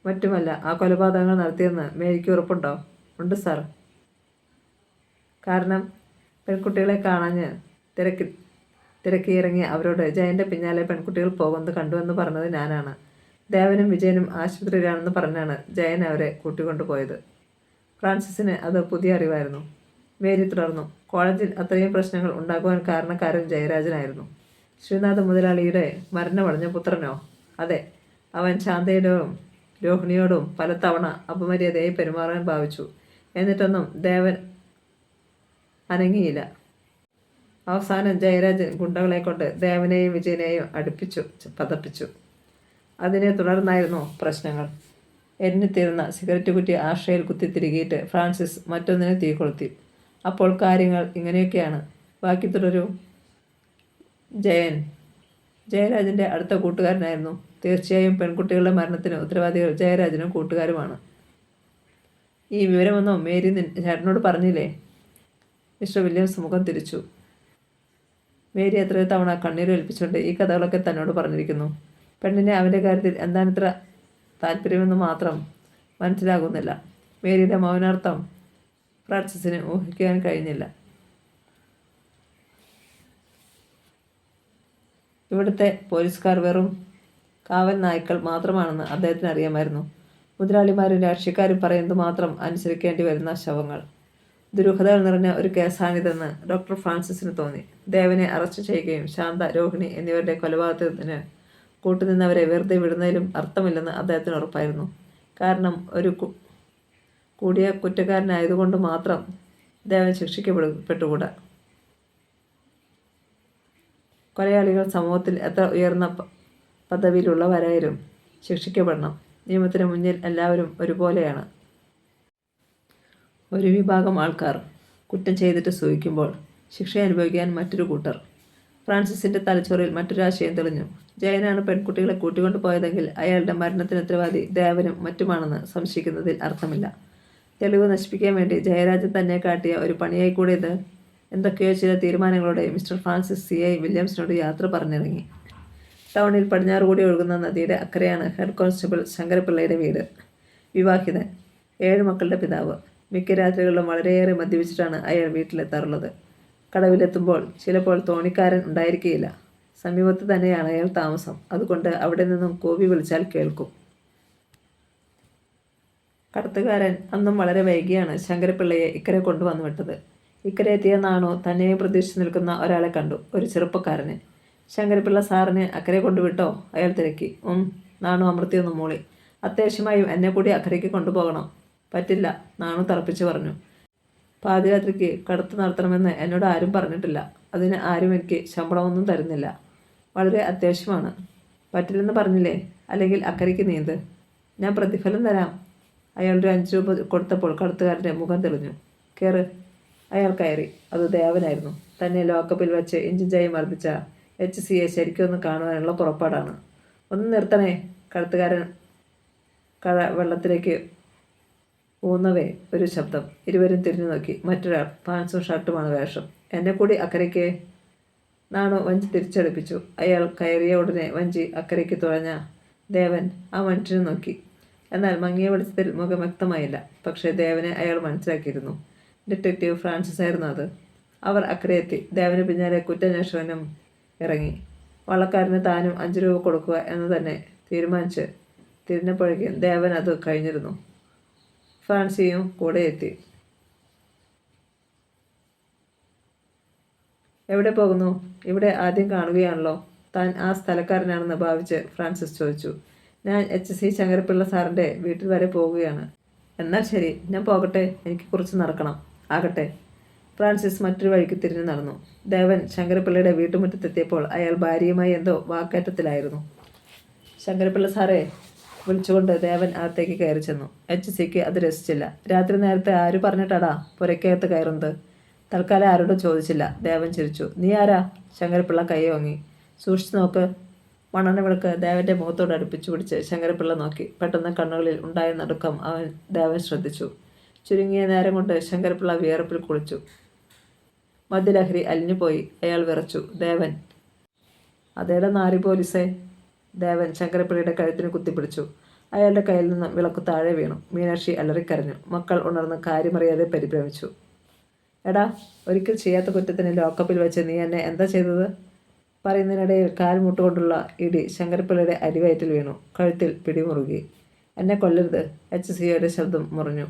മറ്റുമല്ല ആ കൊലപാതകങ്ങൾ നടത്തിയെന്ന് മേരിക്ക് ഉറപ്പുണ്ടോ? ഉണ്ട് സാർ. കാരണം പെൺകുട്ടികളെ കാണാഞ്ഞ് തിരക്കിൽ തിരക്കിയിറങ്ങി അവരോട് ജയൻ്റെ പിന്നാലെ പെൺകുട്ടികൾ പോകുന്നത് കണ്ടുവെന്ന് പറഞ്ഞത് ഞാനാണ്. ദേവനും വിജയനും ആശുപത്രിയിലാണെന്ന് പറഞ്ഞാണ് ജയൻ അവരെ കൂട്ടിക്കൊണ്ടുപോയത്. ഫ്രാൻസിസിന് അത് പുതിയ അറിവായിരുന്നു. മേരി തുടർന്നു. കോളേജിൽ അത്രയും പ്രശ്നങ്ങൾ ഉണ്ടാക്കുവാൻ കാരണക്കാരൻ ജയരാജനായിരുന്നു. ശ്രീനാഥ് മുതലാളിയുടെ മരണമടഞ്ഞ പുത്രനോ? അതെ. അവൻ ശാന്തയോടും രോഹിണിയോടും പലതവണ അപമര്യാദയായി പെരുമാറാൻ ഭാവിച്ചു. എന്നിട്ടൊന്നും ദേവൻ അനങ്ങിയില്ല. അവസാനം ജയരാജൻ ഗുണ്ടകളെ കൊണ്ട് ദേവനെയും വിജയനെയും പതപ്പിച്ചു. അതിനെ തുടർന്നായിരുന്നു പ്രശ്നങ്ങൾ. എരിഞ്ഞുതീർന്ന സിഗരറ്റ് കുറ്റി ആശ്രയിൽ കുത്തിത്തിരികിയിട്ട് ഫ്രാൻസിസ് മറ്റൊന്നിനെ തീ കൊളുത്തി. അപ്പോൾ കാര്യങ്ങൾ ഇങ്ങനെയൊക്കെയാണ്. ബാക്കി തുടരൂ. ജയരാജൻ്റെ അടുത്ത കൂട്ടുകാരനായിരുന്നു. തീർച്ചയായും പെൺകുട്ടികളുടെ മരണത്തിന് ഉത്തരവാദികൾ ജയരാജനും കൂട്ടുകാരുമാണ്. ഈ വിവരമൊന്നും മേരി ചേട്ടനോട് പറഞ്ഞില്ലേ? മിസ്റ്റർ വില്യംസ് മുഖം തിരിച്ചു. മേരി എത്രയോ തവണ കണ്ണീരൊലിപ്പിച്ചുകൊണ്ട് ഈ കഥകളൊക്കെ തന്നോട് പറഞ്ഞിരിക്കുന്നു. പെണ്ണിനെ അവൻ്റെ കാര്യത്തിൽ എന്താണിത്ര താല്പര്യമെന്ന് മാത്രം മനസ്സിലാകുന്നില്ല. മേരിയുടെ മൗനാർത്ഥം ഫ്രാൻസിസിന് ഊഹിക്കാൻ കഴിഞ്ഞില്ല. ഇവിടുത്തെ പോലീസുകാർ വെറും കാവൽ നായ്ക്കൾ മാത്രമാണെന്ന് അദ്ദേഹത്തിന് അറിയാമായിരുന്നു. മുതലാളിമാരും രാഷ്ട്രീയക്കാരും പറയുന്നത് മാത്രം അനുസരിക്കേണ്ടി വരുന്ന ശവങ്ങൾ. ദുരൂഹതകൾ നിറഞ്ഞ ഒരു കേസാണിതെന്ന് ഡോക്ടർ ഫ്രാൻസിസിന് തോന്നി. ദേവനെ അറസ്റ്റ് ചെയ്യുകയും ശാന്ത, രോഹിണി എന്നിവരുടെ കൊലപാതകത്തിന് കൂട്ടുനിന്നവരെ വെറുതെ വിടുന്നതിലും അർത്ഥമില്ലെന്ന് അദ്ദേഹത്തിന് ഉറപ്പായിരുന്നു. കാരണം ഒരു കൂടിയ കുറ്റക്കാരനായതുകൊണ്ട് മാത്രം ദേവൻ ശിക്ഷിക്കപ്പെട്ടുകൂടാ. കൊലയാളികൾ സമൂഹത്തിൽ എത്ര ഉയർന്ന പദവിയിലുള്ളവരായാലും ശിക്ഷിക്കപ്പെടണം. നിയമത്തിന് മുന്നിൽ എല്ലാവരും ഒരുപോലെയാണ്. ഒരു വിഭാഗം ആൾക്കാർ കുറ്റം ചെയ്തിട്ട് സൂഹിക്കുമ്പോൾ ശിക്ഷ അനുഭവിക്കാൻ മറ്റൊരു കൂട്ടർ. ഫ്രാൻസിസിൻ്റെ തലച്ചോറിൽ മറ്റൊരാശയം തെളിഞ്ഞു. ജയനാണ് പെൺകുട്ടികളെ കൂട്ടിക്കൊണ്ടു പോയതെങ്കിൽ അയാളുടെ മരണത്തിന് ഉത്തരവാദി ദേവനും മറ്റുമാണെന്ന് സംശയിക്കുന്നതിൽ അർത്ഥമില്ല. തെളിവ് നശിപ്പിക്കാൻ വേണ്ടി ജയരാജൻ തന്നെ കാട്ടിയ ഒരു പണിയായി കൂടെ ഇത്. എന്തൊക്കെയോ ചില തീരുമാനങ്ങളോടെ മിസ്റ്റർ ഫ്രാൻസിസ് CI വില്യംസിനോട് യാത്ര പറഞ്ഞിറങ്ങി. ടൗണിൽ പടിഞ്ഞാറ് കൂടി ഒഴുകുന്ന നദിയുടെ അക്കരെയാണ് ഹെഡ് കോൺസ്റ്റബിൾ ശങ്കരപിള്ളയുടെ വീട്. വിവാഹിതൻ, 7 മക്കളുടെ പിതാവ്. മിക്ക രാത്രികളിലും വളരെയേറെ മദ്യപിച്ചിട്ടാണ് അയാൾ വീട്ടിലെത്താറുള്ളത്. കടവിലെത്തുമ്പോൾ ചിലപ്പോൾ തോണിക്കാരൻ ഉണ്ടായിരിക്കുകയില്ല. സമീപത്ത് തന്നെയാണ് അയാൾ താമസം. അതുകൊണ്ട് അവിടെ നിന്നും കൂവി വിളിച്ചാൽ കേൾക്കും. കടത്തുകാരൻ അന്നും വളരെ വൈകിയാണ് ശങ്കരപിള്ളയെ ഇക്കരെ കൊണ്ടുവന്നു വിട്ടത്. ഇക്കരെ എത്തിയ നാണു തന്നെയും പ്രതീക്ഷിച്ച് നിൽക്കുന്ന ഒരാളെ കണ്ടു. ഒരു ചെറുപ്പക്കാരനെ. ശങ്കരപിള്ള സാറിനെ അക്കരെ കൊണ്ടുവിട്ടോ? അയാൾ തിരക്കി. നാണു അമൃത്തിയൊന്ന് മൂളി. അത്യാവശ്യമായും എന്നെ കൂടി അക്കരയ്ക്ക് കൊണ്ടുപോകണം. പറ്റില്ല, നാണു തറപ്പിച്ച് പറഞ്ഞു. പാതിരാത്രിക്ക് കടത്ത് നടത്തണമെന്ന് എന്നോട് ആരും പറഞ്ഞിട്ടില്ല. അതിന് ആരും എനിക്ക് ശമ്പളമൊന്നും തരുന്നില്ല. വളരെ അത്യാവശ്യമാണ്. പറ്റില്ലെന്ന് പറഞ്ഞില്ലേ? അല്ലെങ്കിൽ അക്കരയ്ക്ക് നീന്ത്, ഞാൻ പ്രതിഫലം തരാം. അയാളുടെ 5 രൂപ കൊടുത്തപ്പോൾ കടത്തുകാരൻ്റെ മുഖം തെളിഞ്ഞു. കയറ്. അയാൾ കയറി. അത് ദേവനായിരുന്നു. തന്നെ ലോക്കപ്പിൽ വെച്ച് ഇഞ്ചിഞ്ചായി മർദ്ദിച്ച HCയെ ശരിക്കൊന്ന് കാണുവാനുള്ള പുറപ്പാടാണ്. ഒന്ന് നിർത്തണേ. കടത്തുകാരൻ വെള്ളത്തിലേക്ക് ഊന്നവേ ഒരു ശബ്ദം. ഇരുവരും തിരിഞ്ഞു നോക്കി. മറ്റൊരാൾ. പാൻസും ഷർട്ടുമാണ് വേഷം. എന്നെ കൂടി അക്കരയ്ക്ക്. നാണു വഞ്ചി തിരിച്ചടുപ്പിച്ചു. അയാൾ കയറിയ ഉടനെ വഞ്ചി അക്കരയ്ക്ക് തുഴഞ്ഞ ദേവൻ ആ മനുഷ്യനെ നോക്കി. എന്നാൽ മങ്ങിയ വെളിച്ചത്തിൽ മുഖം വ്യക്തമായില്ല. പക്ഷേ ദേവനെ അയാൾ മനസ്സിലാക്കിയിരുന്നു. ഡിറ്റക്റ്റീവ് ഫ്രാൻസിസ് ആയിരുന്നു അത്. അവർ അക്കരെ എത്തി. ദേവന് പിന്നാലെ കുറ്റാന്വേഷകനും ഇറങ്ങി. വള്ളക്കാരന് താനും 5 രൂപ കൊടുക്കുക എന്ന് തന്നെ തീരുമാനിച്ച് തിരിഞ്ഞപ്പോഴേക്കും ദേവൻ അത് കഴിഞ്ഞിരുന്നു. ഫ്രാൻസിയും കൂടെ എത്തി. എവിടെ പോകുന്നു? ഇവിടെ ആദ്യം കാണുകയാണല്ലോ. താൻ ആ സ്ഥലക്കാരനാണെന്ന് ഭാവിച്ച് ഫ്രാൻസിസ് ചോദിച്ചു. ഞാൻ HC ശങ്കരപിള്ള സാറിൻ്റെ വീട്ടിൽ വരെ പോകുകയാണ്. എന്നാൽ ശരി, ഞാൻ പോകട്ടെ. എനിക്ക് കുറച്ച് നടക്കണം. ആകട്ടെ. ഫ്രാൻസിസ് മറ്റൊരു വഴിക്ക് തിരിഞ്ഞു നടന്നു. ദേവൻ ശങ്കരപിള്ളയുടെ വീട്ടുമുറ്റത്തെത്തിയപ്പോൾ അയാൾ ഭാര്യയുമായി എന്തോ വാക്കേറ്റത്തിലായിരുന്നു. ശങ്കരപിള്ള സാറേ വിളിച്ചുകൊണ്ട് ദേവൻ അകത്തേക്ക് കയറി ചെന്നു. HCക്ക് അത് രസിച്ചില്ല. രാത്രി നേരത്തെ ആര് പറഞ്ഞിട്ടാടാ പുരക്കകത്ത് കയറുന്നത്? തൽക്കാലം ആരോടും ചോദിച്ചില്ല. ദേവൻ ചിരിച്ചു. നീ ആരാ? ശങ്കരപിള്ള കൈ ഓങ്ങി. സൂക്ഷിച്ചു നോക്ക്. മണ്ണെണ്ണ വിളക്ക് ദേവൻ്റെ മുഖത്തോട് അടുപ്പിച്ചു പിടിച്ച് ശങ്കരപിള്ള നോക്കി. പെട്ടെന്ന് കണ്ണുകളിൽ ഉണ്ടായ നടുക്കം ദേവൻ ശ്രദ്ധിച്ചു. ചുരുങ്ങിയ നേരം കൊണ്ട് ശങ്കരപിള്ള വിയർപ്പിൽ കുളിച്ചു. മദ്യലഹരി അലിഞ്ഞുപോയി. അയാൾ വിറച്ചു. ദേവൻ. അതേടെ നാരി പോലീസേ. ദേവൻ ശങ്കരപിള്ളയുടെ കഴുത്തിന് കുത്തിപ്പിടിച്ചു. അയാളുടെ കയ്യിൽ നിന്ന് വിളക്ക് താഴെ വീണു. മീനാക്ഷി അലറിക്കരഞ്ഞു. മക്കൾ ഉണർന്ന് കാര്യമറിയാതെ പരിഭ്രമിച്ചു. എടാ, ഒരിക്കൽ ചെയ്യാത്ത കുറ്റത്തിന് ലോക്കപ്പിൽ വെച്ച് നീ എന്നെ എന്താ ചെയ്തത്? പറയുന്നതിനിടയിൽ കാൽമുട്ടുകൊണ്ടുള്ള ഇടി ശങ്കരപ്പിള്ളയുടെ അരിവയറ്റിൽ വീണു. കഴുത്തിൽ പിടിമുറുകി. എന്നെ കൊല്ലരുത്. HCOയുടെ ശബ്ദം മുറിഞ്ഞു.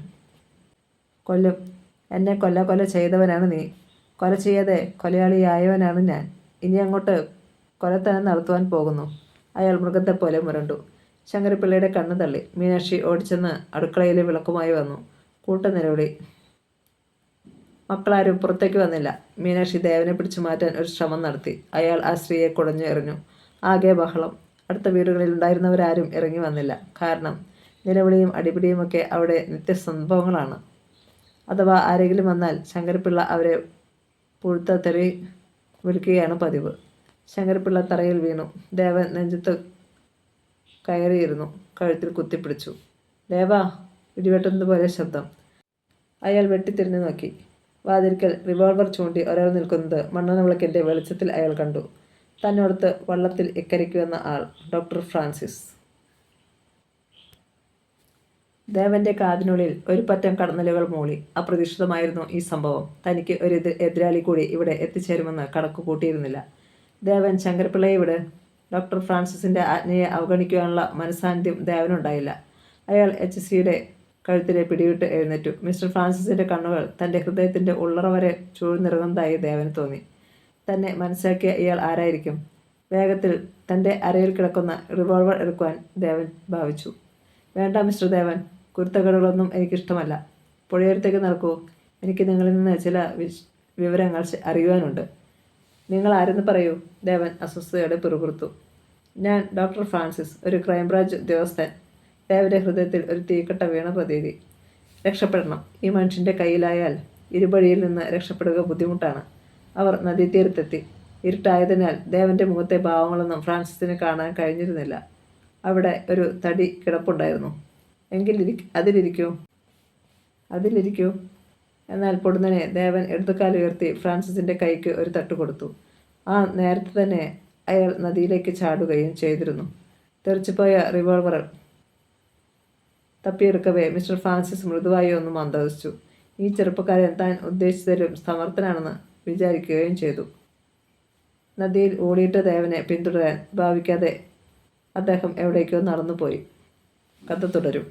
കൊല്ലും. എന്നെ കൊല ചെയ്തവനാണ് നീ. കൊല ചെയ്യാതെ കൊലയാളിയായവനാണ് ഞാൻ. ഇനി അങ്ങോട്ട് കൊലത്തനം നടത്തുവാൻ പോകുന്നു. അയാൾ മൃഗത്തെപ്പോലെ മുരണ്ടു. ശങ്കരപ്പിള്ളയുടെ കണ്ണ് തള്ളി. മീനാക്ഷി ഓടിച്ചെന്ന് അടുക്കളയിലെ വിളക്കുമായി വന്നു. കൂട്ടനിലവിളി. മക്കളാരും പുറത്തേക്ക് വന്നില്ല. മീനാക്ഷി ദേവനെ പിടിച്ചു മാറ്റാൻ ഒരു ശ്രമം നടത്തി. അയാൾ ആ സ്ത്രീയെ കുടഞ്ഞു എറിഞ്ഞു. ആകെ ബഹളം. അടുത്ത വീടുകളിൽ ഉണ്ടായിരുന്നവരാരും ഇറങ്ങി വന്നില്ല. കാരണം നിലവിളിയും അടിപിടിയുമൊക്കെ അവിടെ നിത്യസംഭവങ്ങളാണ്. അഥവാ ആരെങ്കിലും വന്നാൽ ശങ്കരപ്പിള്ള അവരെ പുഴുത്ത തെറി വിളിക്കുകയാണ് പതിവ്. ശങ്കരപ്പിള്ള തറയിൽ വീണു. ദേവൻ നെഞ്ചത്ത് കയറിയിരുന്നു. കഴുത്തിൽ കുത്തിപ്പിടിച്ചു. ദേവാ! ഇടിവെട്ടുന്നത് പോലെ ശബ്ദം. അയാൾ വെട്ടിത്തിരിഞ്ഞു നോക്കി. വാതിൽക്കൽ റിവോൾവർ ചൂണ്ടി ഒരാൾ നിൽക്കുന്നത് മണ്ണെണ്ണ വിളക്കിൻ്റെ വെളിച്ചത്തിൽ അയാൾ കണ്ടു. തന്നോടത്ത് വള്ളത്തിൽ ഇക്കരയ്ക്ക് വന്ന ആൾ ഡോക്ടർ ഫ്രാൻസിസ്. ദേവന്റെ കാതിനുള്ളിൽ ഒരു പറ്റം കടന്നലുകൾ മൂളി. അപ്രതീക്ഷിതമായിരുന്നു ഈ സംഭവം. തനിക്ക് ഒരു എതിരാളി കൂടി ഇവിടെ എത്തിച്ചേരുമെന്ന് കണക്ക് കൂട്ടിയിരുന്നില്ല. ദേവൻ ശങ്കരപ്പിള്ളയെ വിട്. ഡോക്ടർ ഫ്രാൻസിസിന്റെ ആജ്ഞയെ അവഗണിക്കുവാനുള്ള മനസാന്നിധ്യം ദേവനുണ്ടായില്ല. അയാൾ HCയുടെ കഴുത്തിലെ പിടിവിട്ട് എഴുന്നേറ്റു. മിസ്റ്റർ ഫ്രാൻസിസിന്റെ കണ്ണുകൾ തൻ്റെ ഹൃദയത്തിൻ്റെ ഉള്ളറ വരെ ചൂഴ്ന്നിറങ്ങുന്നതായി ദേവന് തോന്നി. തന്നെ മനസ്സിലാക്കിയ ഇയാൾ ആരായിരിക്കും? വേഗത്തിൽ തൻ്റെ അരയിൽ കിടക്കുന്ന റിവോൾവർ എടുക്കുവാൻ ദേവൻ ഭാവിച്ചു. വേണ്ട മിസ്റ്റർ ദേവൻ, കുരുത്തക്കേടുകളൊന്നും എനിക്കിഷ്ടമല്ല. പുഴയോരത്തേക്ക് നടക്കൂ. എനിക്ക് നിങ്ങളിൽ നിന്ന് ചില വിവരങ്ങൾ അറിയുവാനുണ്ട്. നിങ്ങൾ ആരെന്ന് പറയൂ. ദേവൻ അസ്വസ്ഥതയോടെ പിറുപിറുത്തു. ഞാൻ ഡോക്ടർ ഫ്രാൻസിസ്, ഒരു ക്രൈംബ്രാഞ്ച് ഉദ്യോഗസ്ഥൻ. ദേവന്റെ ഹൃദയത്തിൽ ഒരു തീക്കട്ട വീണ പ്രതീതി. രക്ഷപ്പെടണം. ഈ മനുഷ്യൻ്റെ കയ്യിലായാൽ ഇരുവഴിയിൽ നിന്ന് രക്ഷപ്പെടുക ബുദ്ധിമുട്ടാണ്. അവർ നദീതീരത്തെത്തി. ഇരുട്ടായതിനാൽ ദേവന്റെ മുഖത്തെ ഭാവങ്ങളൊന്നും ഫ്രാൻസിസിന് കാണാൻ കഴിഞ്ഞിരുന്നില്ല. അവിടെ ഒരു തടി കിടപ്പുണ്ടായിരുന്നു. എങ്കിൽ അതിലിരിക്കൂ. എന്നാൽ പൊടുന്നനെ ദേവൻ ഇടതുകാൽ ഉയർത്തി ഫ്രാൻസിസിന്റെ കൈക്ക് ഒരു തട്ട് കൊടുത്തു. ആ നേരത്തെ തന്നെ അയാൾ നദിയിലേക്ക് ചാടുകയും ചെയ്തിരുന്നു. തെറിച്ചുപോയ റിവോൾവർ തപ്പിയെടുക്കവേ മിസ്റ്റർ ഫ്രാൻസിസ് മൃദുവായി ഒന്ന് മന്ദഹസിച്ചു. ഈ ചെറുപ്പക്കാരൻ താൻ ഉദ്ദേശിച്ചതിലും സമർത്ഥനാണെന്ന് വിചാരിക്കുകയും ചെയ്തു. നദിയിൽ ഓടിയിട്ട് ദേവനെ പിന്തുടരാൻ ഭാവിക്കാതെ അദ്ദേഹം എവിടേക്കോ നടന്നുപോയി. കഥ തുടരും.